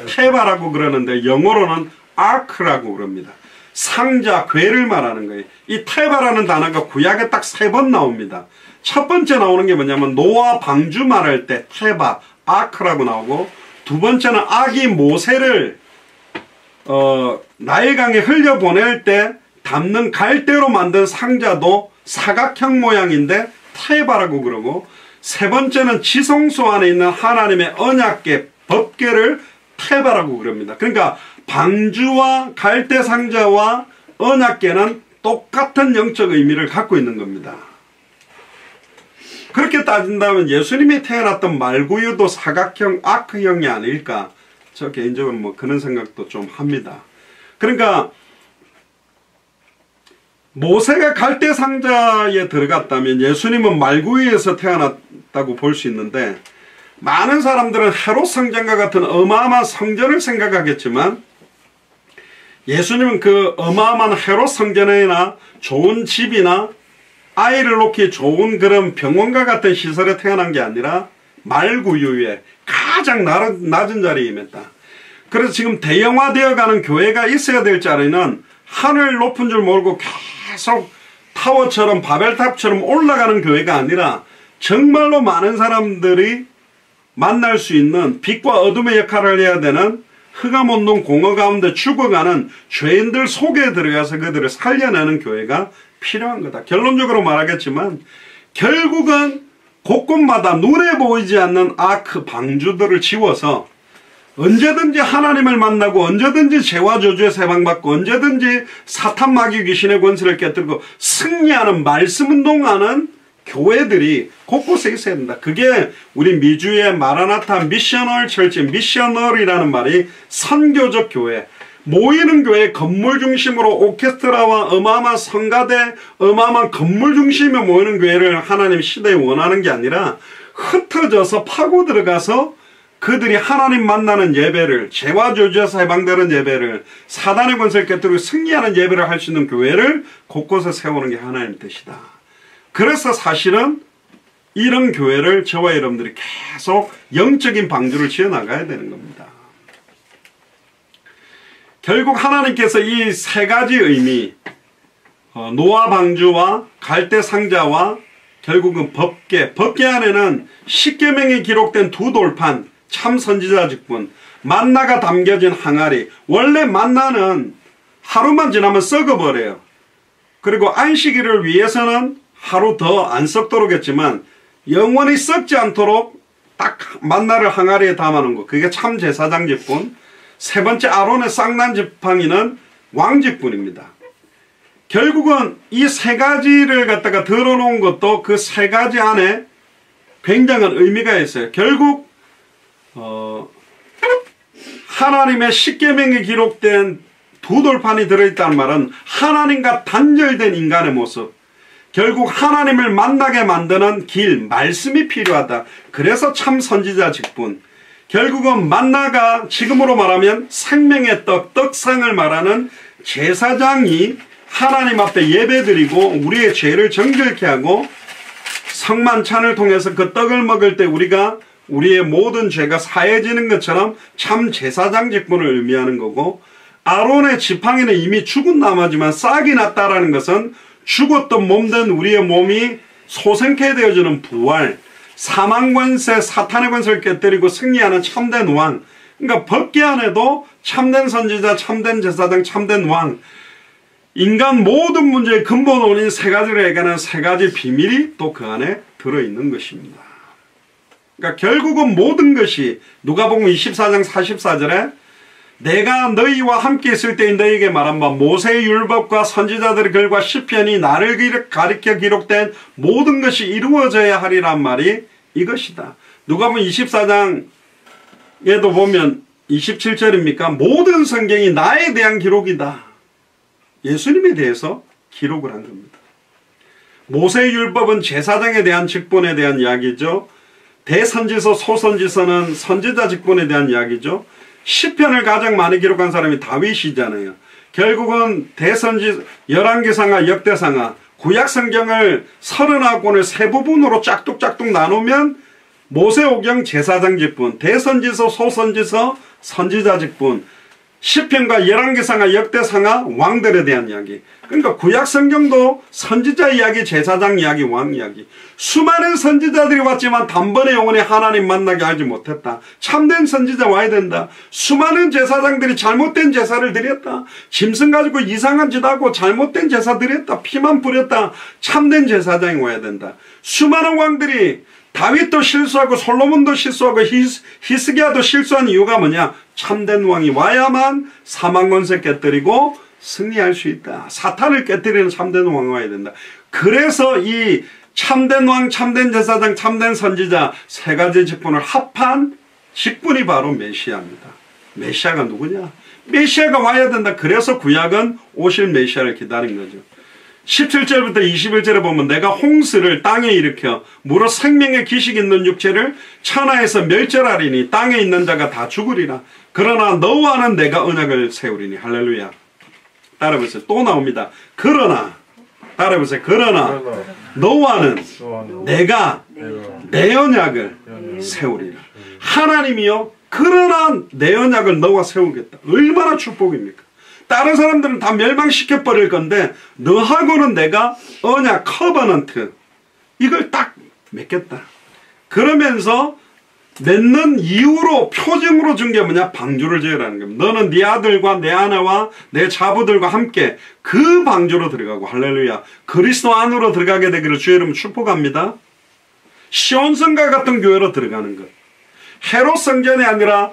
테바라고 그러는데 영어로는 아크라고 그럽니다. 상자, 궤를 말하는 거예요. 이 테바라는 단어가 구약에 딱 3번 나옵니다. 첫 번째 나오는 게 뭐냐면 노아 방주 말할 때 테바, 아크라고 나오고 두 번째는 아기 모세를 나일강에 흘려보낼 때 담는 갈대로 만든 상자도 사각형 모양인데 테바라고 그러고 세 번째는 지성소 안에 있는 하나님의 언약궤, 법궤를 테바라고 그럽니다. 그러니까 방주와 갈대 상자와 언약궤는 똑같은 영적 의미를 갖고 있는 겁니다. 그렇게 따진다면 예수님이 태어났던 말구유도 사각형, 아크형이 아닐까 저 개인적으로 뭐 그런 생각도 좀 합니다. 그러니까 모세가 갈대 상자에 들어갔다면 예수님은 말구유에서 태어났다고 볼 수 있는데 많은 사람들은 헤롯 성전과 같은 어마어마한 성전을 생각하겠지만 예수님은 그 어마어마한 헤롯 성전이나 좋은 집이나 아이를 놓기 좋은 그런 병원과 같은 시설에 태어난 게 아니라 말구유에 가장 낮은 자리에 임했다. 그래서 지금 대형화되어가는 교회가 있어야 될 자리는 하늘 높은 줄 모르고 계속 타워처럼 바벨탑처럼 올라가는 교회가 아니라 정말로 많은 사람들이 만날 수 있는 빛과 어둠의 역할을 해야 되는 흑암온동 공허 가운데 죽어가는 죄인들 속에 들어가서 그들을 살려내는 교회가 필요한 거다. 결론적으로 말하겠지만 결국은 곳곳마다 눈에 보이지 않는 아크 방주들을 지워서 언제든지 하나님을 만나고 언제든지 죄와 저주에서 해방받고 언제든지 사탄 마귀 귀신의 권세를 깨뜨리고 승리하는 말씀 운동하는 교회들이 곳곳에 있어야 된다. 그게 우리 미주의 마라나타 미셔널 철치, 미셔널이라는 말이 선교적 교회, 모이는 교회 건물 중심으로 오케스트라와 어마어마한 성가대, 어마어마한 건물 중심에 모이는 교회를 하나님 시대에 원하는 게 아니라 흩어져서 파고 들어가서 그들이 하나님 만나는 예배를, 죄와 저주에서 해방되는 예배를, 사단의 권세를 깨뜨리고 승리하는 예배를 할 수 있는 교회를 곳곳에 세우는 게 하나님의 뜻이다. 그래서 사실은 이런 교회를 저와 여러분들이 계속 영적인 방주를 지어나가야 되는 겁니다. 결국 하나님께서 이 세 가지 의미, 노아 방주와 갈대 상자와 결국은 법궤 안에는 십계명이 기록된 두 돌판, 참 선지자 직분, 만나가 담겨진 항아리. 원래 만나는 하루만 지나면 썩어버려요. 그리고 안식일을 위해서는 하루 더 안 썩도록겠지만 영원히 썩지 않도록 딱 만나를 항아리에 담아놓은 거, 그게 참 제사장 직분. 세 번째 아론의 쌍난 지팡이는 왕 직분입니다. 결국은 이 세 가지를 갖다가 들어놓은 것도 그 세 가지 안에 굉장한 의미가 있어요. 결국 하나님의 십계명에 기록된 두 돌판이 들어있다는 말은 하나님과 단절된 인간의 모습, 결국 하나님을 만나게 만드는 길, 말씀이 필요하다. 그래서 참 선지자 직분. 결국은 만나가 지금으로 말하면 생명의 떡, 떡상을 말하는 제사장이 하나님 앞에 예배드리고 우리의 죄를 정결케 하고 성만찬을 통해서 그 떡을 먹을 때 우리가 우리의 모든 죄가 사해지는 것처럼 참 제사장 직분을 의미하는 거고, 아론의 지팡이는 이미 죽은 나무지만 싹이 났다라는 것은 죽었던 몸된 우리의 몸이 소생케 되어지는 부활, 사망 권세, 사탄의 권세를 깨뜨리고 승리하는 참된 왕. 그러니까 법계 안에도 참된 선지자, 참된 제사장, 참된 왕, 인간 모든 문제의 근본 원인 세 가지를 얘기하는 세 가지 비밀이 또 그 안에 들어있는 것입니다. 그러니까 결국은 모든 것이 누가복음 24장 44절에 내가 너희와 함께 있을 때에 너희에게 말한 바 모세의 율법과 선지자들의 글과 시편이 나를 가리켜 기록된 모든 것이 이루어져야 하리란 말이 이것이다. 누가복음 24장에도 보면 27절입니까? 모든 성경이 나에 대한 기록이다. 예수님에 대해서 기록을 한 겁니다. 모세의 율법은 제사장에 대한 직분에 대한 이야기죠. 대선지서, 소선지서는 선지자 직분에 대한 이야기죠. 시편을 가장 많이 기록한 사람이 다윗이잖아요. 결국은 대선지, 열왕기상하, 역대상하, 구약성경을 39권을 세 부분으로 짝뚝짝뚝 나누면 모세오경 제사장 직분, 대선지서, 소선지서, 선지자 직분, 시편과 열왕기상하, 역대상하, 왕들에 대한 이야기. 그러니까 구약성경도 선지자 이야기, 제사장 이야기, 왕 이야기. 수많은 선지자들이 왔지만 단번에 영원히 하나님 만나게 하지 못했다. 참된 선지자 와야 된다. 수많은 제사장들이 잘못된 제사를 드렸다. 짐승 가지고 이상한 짓 하고 잘못된 제사 드렸다. 피만 뿌렸다. 참된 제사장이 와야 된다. 수많은 왕들이 다윗도 실수하고 솔로몬도 실수하고 히스기야도 실수한 이유가 뭐냐? 참된 왕이 와야만 사망 권세 깨뜨리고 승리할 수 있다. 사탄을 깨뜨리는 참된 왕이 와야 된다. 그래서 이 참된 왕, 참된 제사장, 참된 선지자 세 가지 직분을 합한 직분이 바로 메시아입니다. 메시아가 누구냐? 메시아가 와야 된다. 그래서 구약은 오실 메시아를 기다린 거죠. 17절부터 21절에 보면 내가 홍수를 땅에 일으켜 무릇 생명의 기식 있는 육체를 천하에서 멸절하리니 땅에 있는 자가 다 죽으리라. 그러나 너와는 내가 언약을 세우리니. 할렐루야. 따라해보세요. 또 나옵니다. 그러나, 따라해보세요. 그러나 너와는 내가 내 언약을 세우리라. 하나님이요, 그러나 내 언약을 너와 세우겠다. 얼마나 축복입니까? 다른 사람들은 다 멸망시켜버릴 건데 너하고는 내가 언약, 커버넌트, 이걸 딱 맺겠다. 그러면서 맺는 이유로, 표징으로 준 게 뭐냐? 방주를 지으라는 겁니다. 너는 네 아들과 내 아내와 내 자부들과 함께 그 방주로 들어가고, 할렐루야, 그리스도 안으로 들어가게 되기를 주의 이름으로 축복합니다. 시온성과 같은 교회로 들어가는 것. 헤롯 성전이 아니라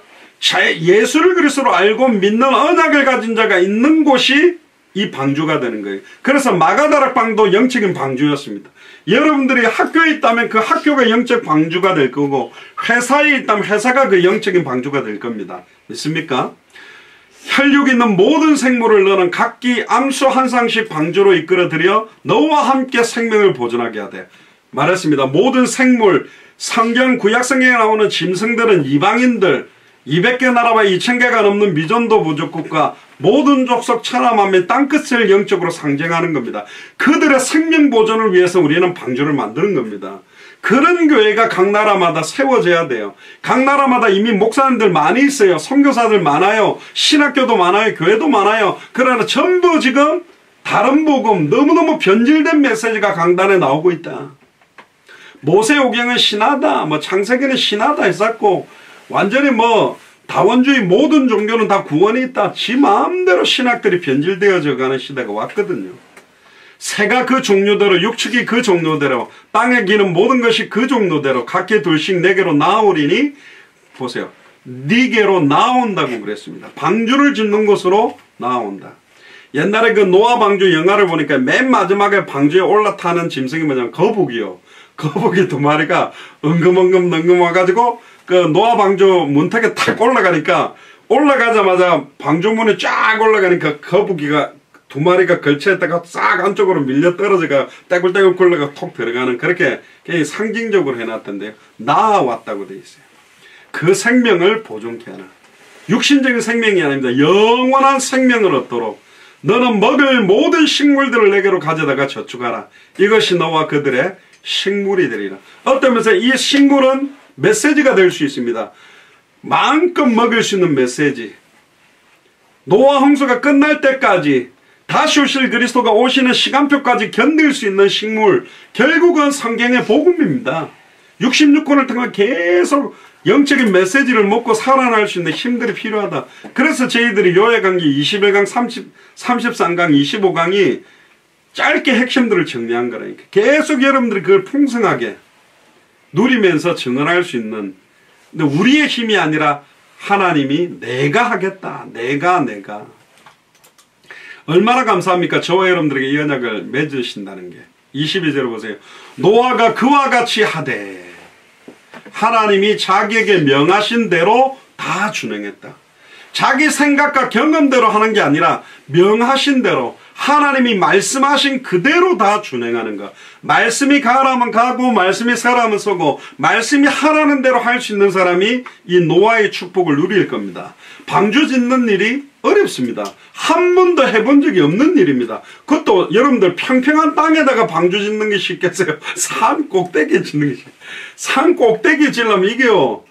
예수를 그리스도로 알고 믿는 언약을 가진 자가 있는 곳이 이 방주가 되는 거예요. 그래서 마가다락방도 영적인 방주였습니다. 여러분들이 학교에 있다면 그 학교가 영적 방주가 될 거고, 회사에 있다면 회사가 그 영적인 방주가 될 겁니다. 믿습니까? 혈육 있는 모든 생물을 너는 각기 암수 한 쌍씩 방주로 이끌어들여 너와 함께 생명을 보존하게 하되. 말했습니다. 모든 생물, 성경, 구약성경에 나오는 짐승들은 이방인들, 200개 나라와 2000개가 넘는 미전도 부족국가, 모든 족속 천하만민 땅끝을 영적으로 상징하는 겁니다. 그들의 생명 보존을 위해서 우리는 방주를 만드는 겁니다. 그런 교회가 각 나라마다 세워져야 돼요. 각 나라마다 이미 목사님들 많이 있어요. 선교사들 많아요. 신학교도 많아요. 교회도 많아요. 그러나 전부 지금 다른 복음, 너무너무 변질된 메시지가 강단에 나오고 있다. 모세오경은 신하다, 창세기는 신하다 했었고, 완전히 다원주의 모든 종교는 다 구원이 있다. 지 마음대로 신학들이 변질되어져 가는 시대가 왔거든요. 새가 그 종류대로 육축이 그 종류대로 땅에 기는 모든 것이 그 종류대로 각기 둘씩 내게로 나오리니 보세요. 네게로 나온다고 그랬습니다. 방주를 짓는 곳으로 나온다. 옛날에 그 노아 방주 영화를 보니까 맨 마지막에 방주에 올라타는 짐승이 뭐냐면 거북이요. 거북이 두 마리가 엉금엉금 와가지고 그 노아 방주 문턱에 탁 올라가니까 올라가자마자 방주 문에 쫙 올라가니까 거북이가 두 마리가 걸쳐있다가 싹 안쪽으로 밀려 떨어져가 떼굴떼굴 굴러가 톡 들어가는 그렇게 상징적으로 해놨던데요. 나아왔다고 돼 있어요. 그 생명을 보존케 하나. 육신적인 생명이 아닙니다. 영원한 생명을 얻도록 너는 먹을 모든 식물들을 내게로 가져다가 저축하라. 이것이 너와 그들의 식물이 되리라. 어떤 면에서 이 식물은 메시지가 될 수 있습니다. 마음껏 먹을 수 있는 메시지. 노아 홍수가 끝날 때까지 다시 오실 그리스도가 오시는 시간표까지 견딜 수 있는 식물. 결국은 성경의 복음입니다. 66권을 통해 계속 영적인 메시지를 먹고 살아날 수 있는 힘들이 필요하다. 그래서 저희들이 요약강기 21강, 33강, 25강이 짧게 핵심들을 정리한 거라니까. 계속 여러분들이 그걸 풍성하게 누리면서 증언할 수 있는. 근데 우리의 힘이 아니라 하나님이 내가 하겠다. 내가. 얼마나 감사합니까? 저와 여러분들에게 이 언약을 맺으신다는 게. 22절을 보세요. 노아가 그와 같이 하되 하나님이 자기에게 명하신 대로 다 준행했다. 자기 생각과 경험대로 하는 게 아니라 명하신 대로 하나님이 말씀하신 그대로 다 준행하는 것. 말씀이 가라면 가고 말씀이 서라면 서고 말씀이 하라는 대로 할 수 있는 사람이 이 노아의 축복을 누릴 겁니다. 방주 짓는 일이 어렵습니다. 한 번도 해본 적이 없는 일입니다. 그것도 여러분들 평평한 땅에다가 방주 짓는 게 쉽겠어요? 산 꼭대기에 짓는 게 쉽겠어요? 산 꼭대기에 지려면 이게요.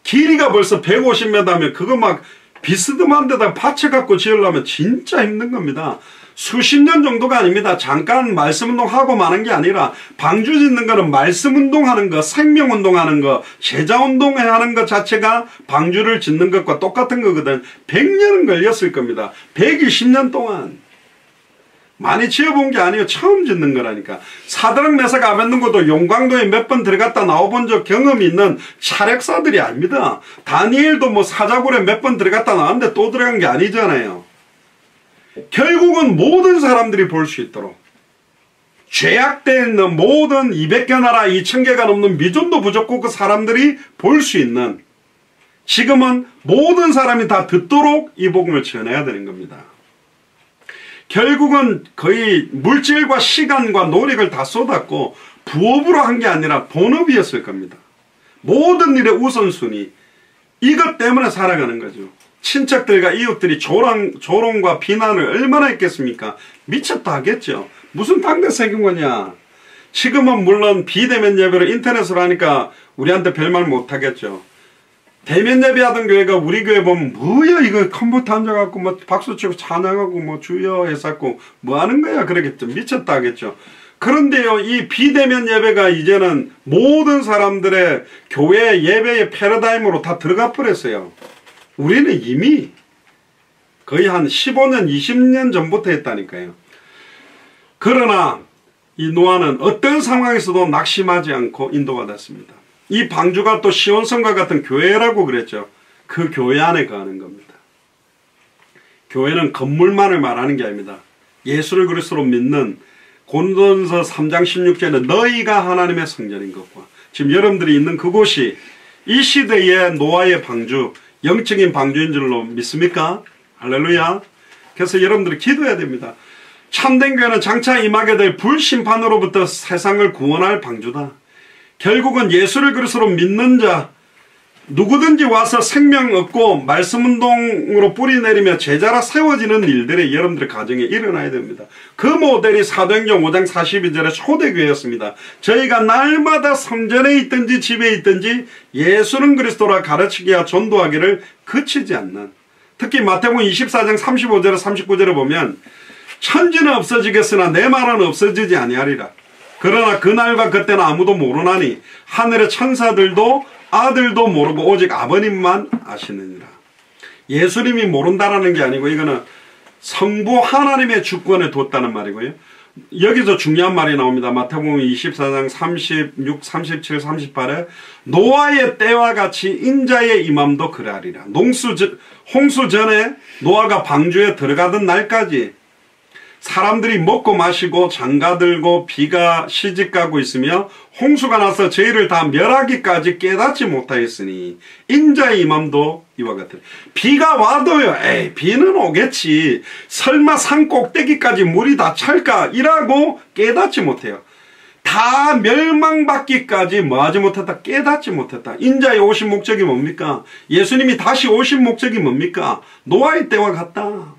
길이가 벌써 150m면 그거 막 비스듬한 데다 밭을 갖고 지으려면 진짜 힘든 겁니다. 수십 년 정도가 아닙니다. 잠깐 말씀운동하고 마는 게 아니라 방주 짓는 거는 말씀운동하는 거, 생명운동하는 거, 제자운동하는 것 자체가 방주를 짓는 것과 똑같은 거거든. 100년은 걸렸을 겁니다. 120년 동안. 많이 지어본 게 아니에요. 처음 짓는 거라니까. 사드락 메삭 아벳느고도 용광도에 몇 번 들어갔다 나와본 적 경험이 있는 차력사들이 아닙니다. 다니엘도 뭐 사자굴에 몇 번 들어갔다 나왔는데 또 들어간 게 아니잖아요. 결국은 모든 사람들이 볼 수 있도록 죄악된 모든 200개 나라 2000개가 넘는 미존도 부족국 그 사람들이 볼 수 있는, 지금은 모든 사람이 다 듣도록 이 복음을 전해야 되는 겁니다. 결국은 거의 물질과 시간과 노력을 다 쏟았고 부업으로 한 게 아니라 본업이었을 겁니다. 모든 일의 우선순위, 이것 때문에 살아가는 거죠. 친척들과 이웃들이 조롱과 비난을 얼마나 했겠습니까? 미쳤다 하겠죠. 무슨 당대 새긴 거냐. 지금은 물론 비대면 예배를 인터넷으로 하니까 우리한테 별말 못하겠죠. 대면 예배하던 교회가 우리 교회 보면 뭐야 이거 컴퓨터 앉아갖고 뭐 박수치고 찬양하고 뭐 주여 했었고 뭐 하는 거야 그러겠죠. 미쳤다 하겠죠. 그런데요, 이 비대면 예배가 이제는 모든 사람들의 교회 예배의 패러다임으로 다 들어가 버렸어요. 우리는 이미 거의 한 15년, 20년 전부터 했다니까요. 그러나 이 노아는 어떤 상황에서도 낙심하지 않고 인도받았습니다. 이 방주가 또 시온성과 같은 교회라고 그랬죠. 그 교회 안에 거하는 겁니다. 교회는 건물만을 말하는 게 아닙니다. 예수를 그리스도로 믿는 고린도전서 3장 16절에 너희가 하나님의 성전인 것과, 지금 여러분들이 있는 그곳이 이 시대의 노아의 방주, 영적인 방주인 줄로 믿습니까? 할렐루야. 그래서 여러분들이 기도해야 됩니다. 참된 교회는 장차 임하게 될 불심판으로부터 세상을 구원할 방주다. 결국은 예수를 그리스도로 믿는 자 누구든지 와서 생명 얻고 말씀운동으로 뿌리내리며 제자라 세워지는 일들이 여러분들의 가정에 일어나야 됩니다. 그 모델이 사도행전 5장 42절의 초대교회였습니다. 저희가 날마다 성전에 있든지 집에 있든지 예수는 그리스도라 가르치기와 전도하기를 그치지 않는, 특히 마태복음 24장 35절에 39절에 보면 천지는 없어지겠으나 내 말은 없어지지 아니하리라. 그러나 그날과 그때는 아무도 모르나니 하늘의 천사들도 아들도 모르고 오직 아버님만 아시느니라. 예수님이 모른다라는 게 아니고 이거는 성부 하나님의 주권에 뒀다는 말이고요. 여기서 중요한 말이 나옵니다. 마태복음 24장 36, 37, 38에 노아의 때와 같이 인자의 임함도 그러하리라. 홍수 전에 노아가 방주에 들어가던 날까지 사람들이 먹고 마시고 장가들고 비가 시집가고 있으며 홍수가 나서 저희를 다 멸하기까지 깨닫지 못하였으니 인자의 임함도 이와 같으라. 비가 와도요, 에이 비는 오겠지, 설마 산 꼭대기까지 물이 다 찰까 이라고 깨닫지 못해요. 다 멸망받기까지 뭐하지 못했다? 깨닫지 못했다. 인자의 오신 목적이 뭡니까? 예수님이 다시 오신 목적이 뭡니까? 노아의 때와 같다.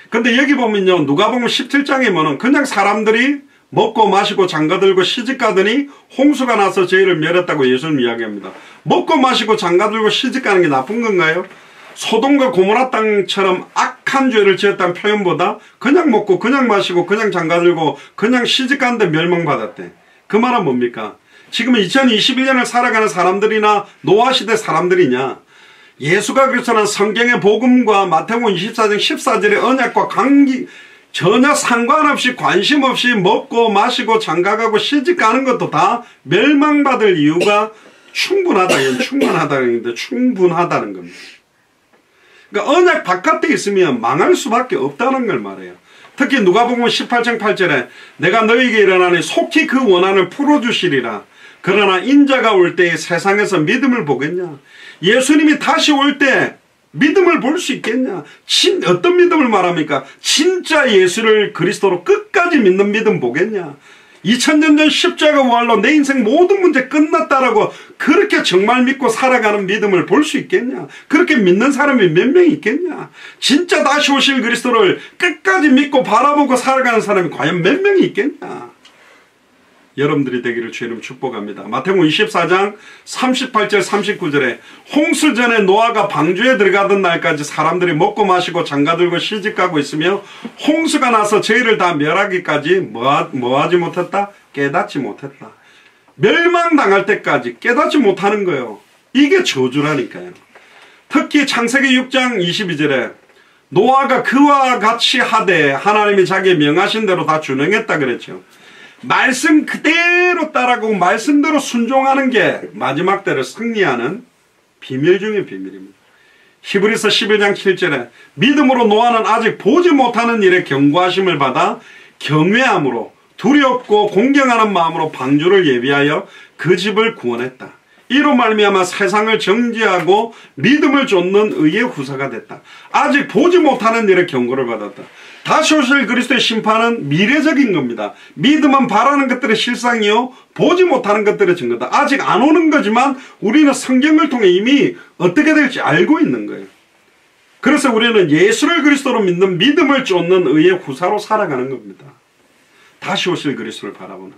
근데 여기 보면요, 누가복음 17장에 보면 그냥 사람들이 먹고 마시고 장가들고 시집가더니 홍수가 나서 저희를 멸했다고 예수님 이야기합니다. 먹고 마시고 장가들고 시집가는 게 나쁜 건가요? 소돔과 고모라 땅처럼 악한 죄를 지었다는 표현보다 그냥 먹고 그냥 마시고 그냥 장가들고 그냥 시집가는데 멸망받았대. 그 말은 뭡니까? 지금 2021년을 살아가는 사람들이나 노아시대 사람들이냐? 예수가 그리스도는 성경의 복음과 마태복음 24장 14절의 언약과 관계 전혀 상관없이 관심 없이 먹고 마시고 장가가고 시집가는 것도 다 멸망받을 이유가 충분하다. 이건 충분하다는 건데 충분하다는 겁니다. 그러니까 언약 바깥에 있으면 망할 수밖에 없다는 걸 말해요. 특히 누가복음 18장 8절에 내가 너희에게 일어나니 속히 그 원한을 풀어주시리라. 그러나 인자가 올 때에 세상에서 믿음을 보겠냐? 예수님이 다시 올 때 믿음을 볼 수 있겠냐? 어떤 믿음을 말합니까? 진짜 예수를 그리스도로 끝까지 믿는 믿음 보겠냐? 2000년 전 십자가 부활로 내 인생 모든 문제 끝났다라고 그렇게 정말 믿고 살아가는 믿음을 볼 수 있겠냐? 그렇게 믿는 사람이 몇 명 있겠냐? 진짜 다시 오실 그리스도를 끝까지 믿고 바라보고 살아가는 사람이 과연 몇 명이 있겠냐? 여러분들이 되기를 주님 축복합니다. 마태복음 24장 38절 39절에 홍수 전에 노아가 방주에 들어가던 날까지 사람들이 먹고 마시고 장가들고 시집가고 있으며 홍수가 나서 저희를 다 멸하기까지 뭐하지 못했다? 깨닫지 못했다. 멸망당할 때까지 깨닫지 못하는 거예요. 이게 저주라니까요. 특히 창세기 6장 22절에 노아가 그와 같이 하되 하나님이 자기 명하신 대로 다 준행했다 그랬죠. 말씀 그대로 따라가고 말씀대로 순종하는 게 마지막 때를 승리하는 비밀 중의 비밀입니다. 히브리서 11장 7절에 믿음으로 노아는 아직 보지 못하는 일에 경고하심을 받아 경외함으로 두렵고 공경하는 마음으로 방주를 예비하여 그 집을 구원했다. 이로 말미암아 세상을 정죄하고 믿음을 좇는 의의 후사가 됐다. 아직 보지 못하는 일에 경고를 받았다. 다시 오실 그리스도의 심판은 미래적인 겁니다. 믿음은 바라는 것들의 실상이요 보지 못하는 것들의 증거다. 아직 안 오는 거지만 우리는 성경을 통해 이미 어떻게 될지 알고 있는 거예요. 그래서 우리는 예수를 그리스도로 믿는 믿음을 쫓는 의의 후사로 살아가는 겁니다. 다시 오실 그리스도를 바라보는.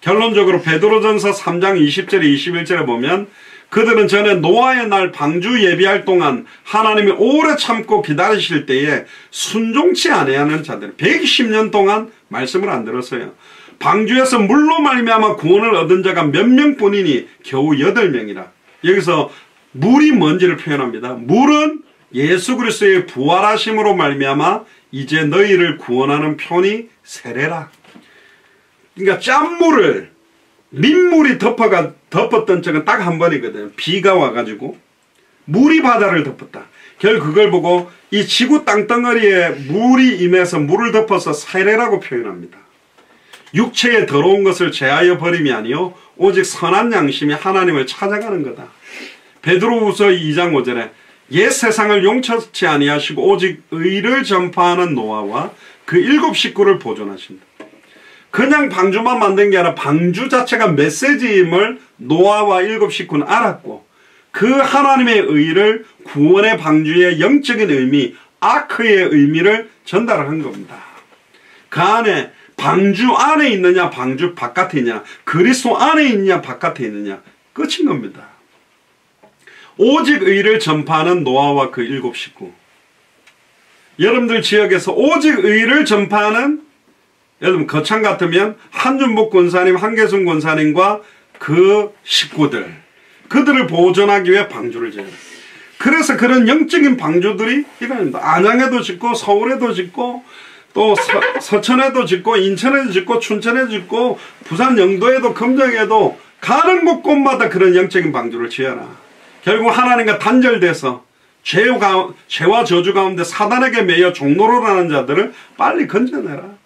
결론적으로 베드로전서 3장 20절에 21절에 보면 그들은 전에 노아의 날 방주 예비할 동안 하나님이 오래 참고 기다리실 때에 순종치 아니하는 자들 120년 동안 말씀을 안 들었어요. 방주에서 물로 말미암아 구원을 얻은 자가 몇 명뿐이니 겨우 8명이라. 여기서 물이 뭔지를 표현합니다. 물은 예수 그리스도의 부활하심으로 말미암아 이제 너희를 구원하는 편이 세례라. 그러니까 짠물을 민물이 덮었던 적은 딱 한 번이거든요. 비가 와가지고 물이 바다를 덮었다. 결국 그걸 보고 이 지구 땅덩어리에 물이 임해서 물을 덮어서 세례라고 표현합니다. 육체의 더러운 것을 제하여 버림이 아니요 오직 선한 양심이 하나님을 찾아가는 거다. 베드로후서 2장 5절에 옛 세상을 용처치 아니하시고 오직 의를 전파하는 노아와 그 7 식구를 보존하신다. 그냥 방주만 만든 게 아니라 방주 자체가 메시지임을 노아와 7 식구는 알았고 그 하나님의 의를 구원의 방주의 영적인 의미, 아크의 의미를 전달한 겁니다. 그 안에 방주 안에 있느냐 방주 바깥에 있느냐 그리스도 안에 있느냐 바깥에 있느냐 끝인 겁니다. 오직 의를 전파하는 노아와 그 7 식구. 여러분들 지역에서 오직 의를 전파하는 여러분 거창 같으면 한준복 권사님, 한계순 권사님과 그 식구들 그들을 보존하기 위해 방주를 지어요. 그래서 그런 영적인 방주들이 일어납니다. 안양에도 짓고 서울에도 짓고 또 서천에도 짓고 인천에도 짓고 춘천에도 짓고 부산 영도에도 금정에도 가는 곳곳마다 그런 영적인 방주를 지어라. 결국 하나님과 단절돼서 죄와 저주 가운데 사단에게 매여 종로로 가는 자들을 빨리 건져내라.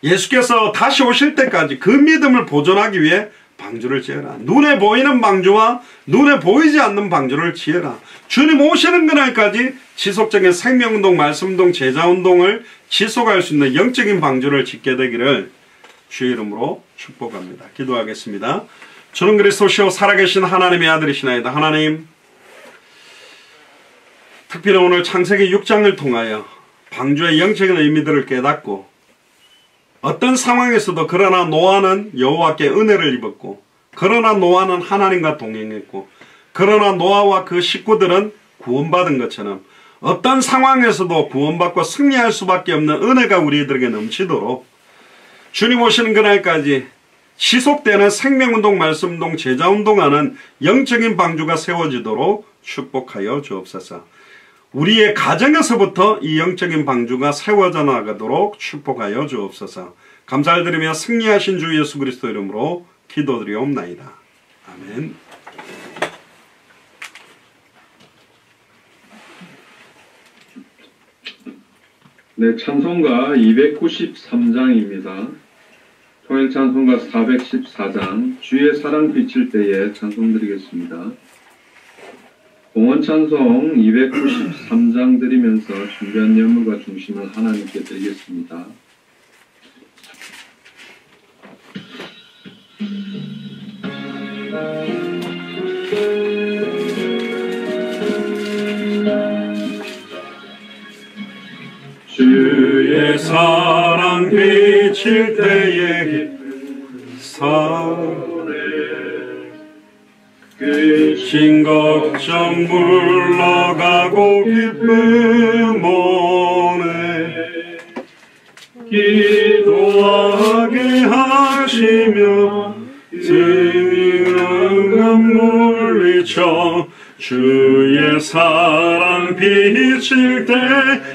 예수께서 다시 오실 때까지 그 믿음을 보존하기 위해 방주를 지어라. 눈에 보이는 방주와 눈에 보이지 않는 방주를 지어라. 주님 오시는 그날까지 지속적인 생명운동, 말씀운동, 제자운동을 지속할 수 있는 영적인 방주를 짓게 되기를 주의 이름으로 축복합니다. 기도하겠습니다. 주는 그리스도시요 살아계신 하나님의 아들이시나이다. 하나님, 특별히 오늘 창세기 6장을 통하여 방주의 영적인 의미들을 깨닫고 어떤 상황에서도 그러나 노아는 여호와께 은혜를 입었고, 그러나 노아는 하나님과 동행했고, 그러나 노아와 그 식구들은 구원받은 것처럼 어떤 상황에서도 구원받고 승리할 수밖에 없는 은혜가 우리들에게 넘치도록 주님 오시는 그날까지 지속되는 생명운동, 말씀운동, 제자운동하는 영적인 방주가 세워지도록 축복하여 주옵소서. 우리의 가정에서부터 이 영적인 방주가 세워져 나가도록 축복하여 주옵소서. 감사를 드리며 승리하신 주 예수 그리스도 이름으로 기도드리옵나이다. 아멘. 네, 찬송가 293장입니다. 통일 찬송가 414장 주의 사랑 비칠 때에 찬송 드리겠습니다. 공원 찬송 293장 드리면서 준비한 예물과 중심을 하나님께 드리겠습니다. 주의 사랑 비칠 때에 진 걱정 물러가고 기쁨 오네. 기도하게 하시며 증인한 물리쳐 주의 사랑 비칠 때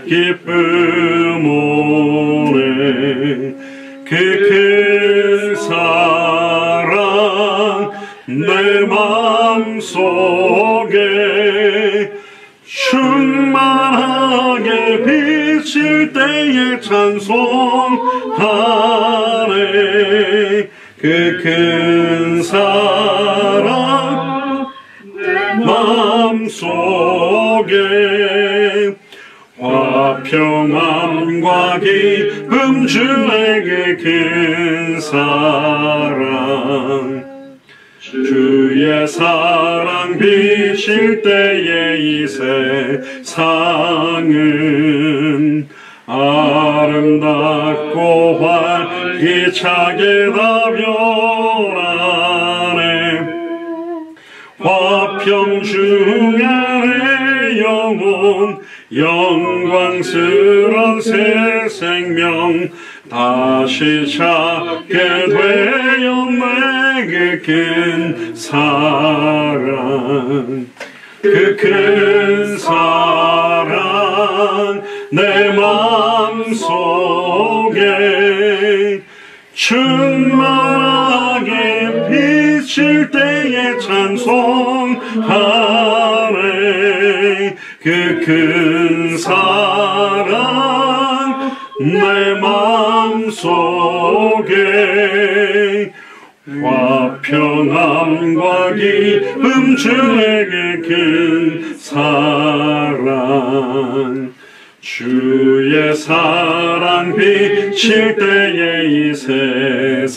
기쁨 오네. 그 사랑 내 마음속에 충만하게 비칠 때에 찬송하네. 그 큰 사랑 내 마음속에 화평함과 기쁨 주에게 큰 사랑. 주의 사랑 비칠 때에 이 세상은 아름답고 활기차게 다변하네. 화평 중에 내 영혼 영광스런 새 생명 다시 찾게 되어 내게 큰 사랑. 그 큰 사랑 내 마음속에 충만하게 비칠 때에 찬송하네. 그 큰 사랑 내 마음속에 화평함과 기쁨 주에게 큰 사랑. 주의 사랑 비칠 때에 이 세상은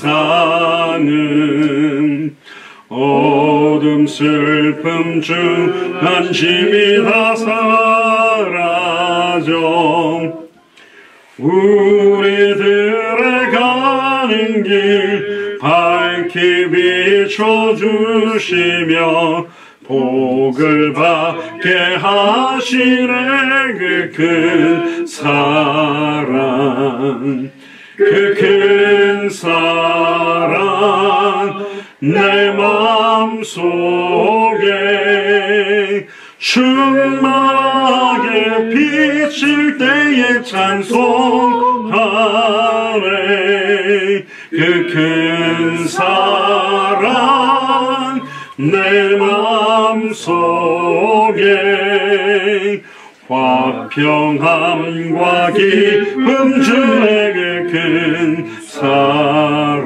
어둠 슬픔 중 안심이 다 사라져 우리들의 가는 길 밝히 비춰주시며 복을 받게 하시네. 그 큰 사랑. 그 큰 사랑 내 마음속에 충만하게 비칠 때에 찬송하네. 그 큰 사랑 내 마음속에 화평함과 기쁨 주의 그 큰 사랑.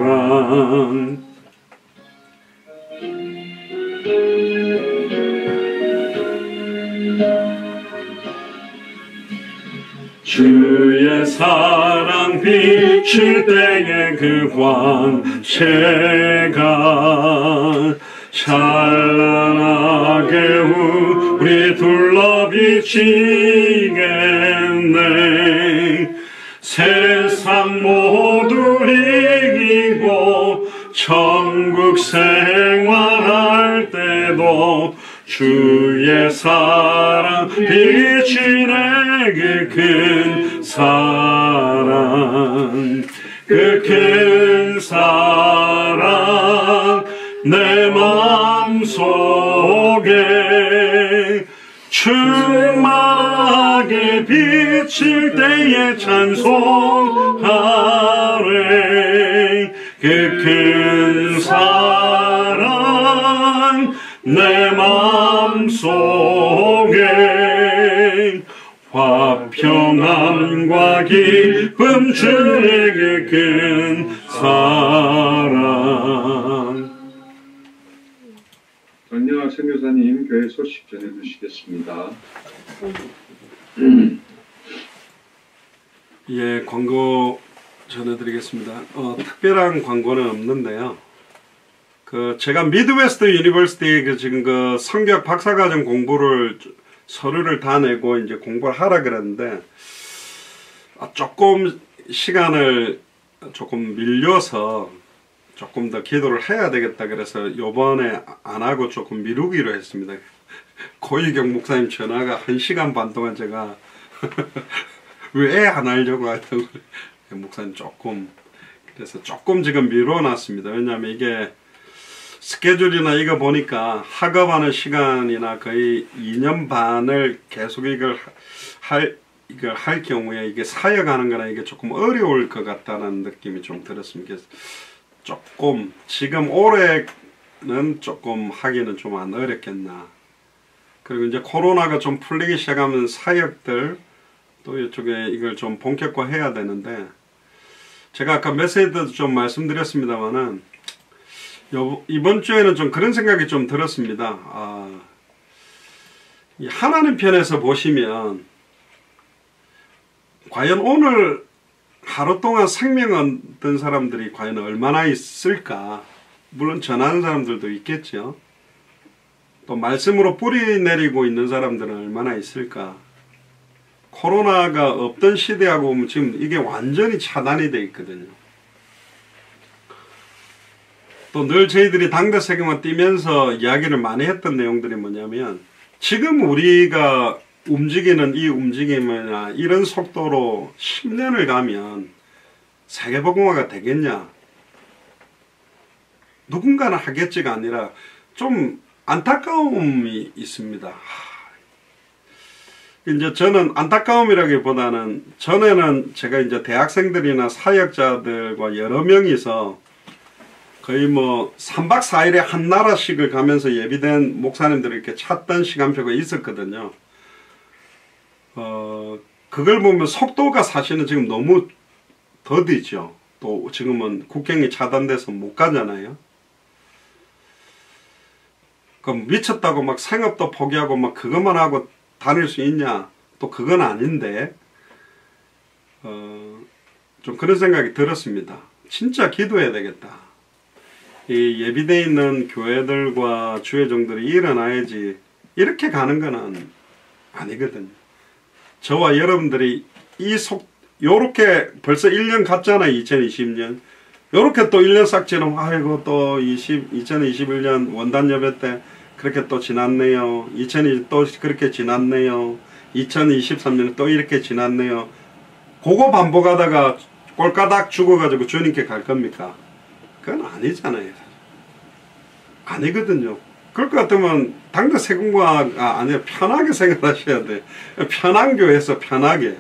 주의 사랑 비칠 때에 그 광채가 찬란하게 우리 둘러 비치겠네. 세상 모두 이기고 천국 생활할 때도 주의 사랑 비치네. 그 큰 사랑, 그 큰 사랑 내 마음속에 충만하게 비칠 때에 찬송하네. 그 큰 사랑 내 마음속에 화평함과 기쁨 주의 그 큰 사랑. 전영학 선교사님 교회 소식 전해주시겠습니다. 예, 광고 전해드리겠습니다. 특별한 광고는 없는데요. 제가 미드웨스트 유니버시티 지금 성경 박사과정 공부를 서류를 다 내고 이제 공부를 하라 그랬는데 조금 시간을 조금 밀려서 조금 더 기도를 해야 되겠다 그래서 요번에 안 하고 조금 미루기로 했습니다. 고희경 목사님 전화가 1시간 반 동안 제가 왜 안 하려고 하다고 목사님 그래서 조금 지금 미뤄놨습니다. 왜냐하면 이게 스케줄이나 이거 보니까 학업하는 시간이나 거의 2년 반을 계속 이걸 할 경우에 이게 사역하는 거나 이게 조금 어려울 것 같다는 느낌이 좀 들었습니다. 조금 지금 올해는 조금 하기는 좀 안 어렵겠나. 그리고 이제 코로나가 좀 풀리기 시작하면 사역들 또 이쪽에 이걸 좀 본격화해야 되는데 제가 아까 메시지도 좀 말씀드렸습니다만은 이번 주에는 좀 그런 생각이 좀 들었습니다. 하나님 편에서 보시면 과연 오늘 하루 동안 생명 얻은 사람들이 과연 얼마나 있을까? 물론 전하는 사람들도 있겠죠. 또 말씀으로 뿌리 내리고 있는 사람들은 얼마나 있을까? 코로나가 없던 시대하고 보면 지금 이게 완전히 차단이 되어 있거든요. 또 늘 저희들이 당대 세계만 뛰면서 이야기를 많이 했던 내용들이 뭐냐면 지금 우리가 움직이는 이 움직임이나 이런 속도로 10년을 가면 세계복음화가 되겠냐? 누군가는 하겠지가 아니라 좀 안타까움이 있습니다. 이제 저는 안타까움이라기보다는 전에는 제가 이제 대학생들이나 사역자들과 여러 명이서 거의 뭐 3박 4일에 한 나라씩을 가면서 예비된 목사님들을 이렇게 찾던 시간표가 있었거든요. 그걸 보면 속도가 사실은 지금 너무 더디죠. 또 지금은 국경이 차단돼서 못 가잖아요. 그럼 미쳤다고 막 생업도 포기하고 막 그것만 하고 다닐 수 있냐? 또 그건 아닌데 좀 그런 생각이 들었습니다. 진짜 기도해야 되겠다. 이 예비되어 있는 교회들과 주회종들이 일어나야지 이렇게 가는 거는 아니거든요. 저와 여러분들이 요렇게 벌써 1년 갔잖아. 2020년 요렇게 또 1년 싹 지나면 아이고 또 2021년 원단 예배 때 그렇게 또 지났네요. 2020 또 그렇게 지났네요. 2023년 또 이렇게 지났네요. 그거 반복하다가 꼴까닥 죽어가지고 주님께 갈 겁니까? 그건 아니잖아요. 아니거든요. 그럴 것 같으면 당대 세금과 아니라 편하게 생각하셔야 돼. 편한 교회에서 편하게.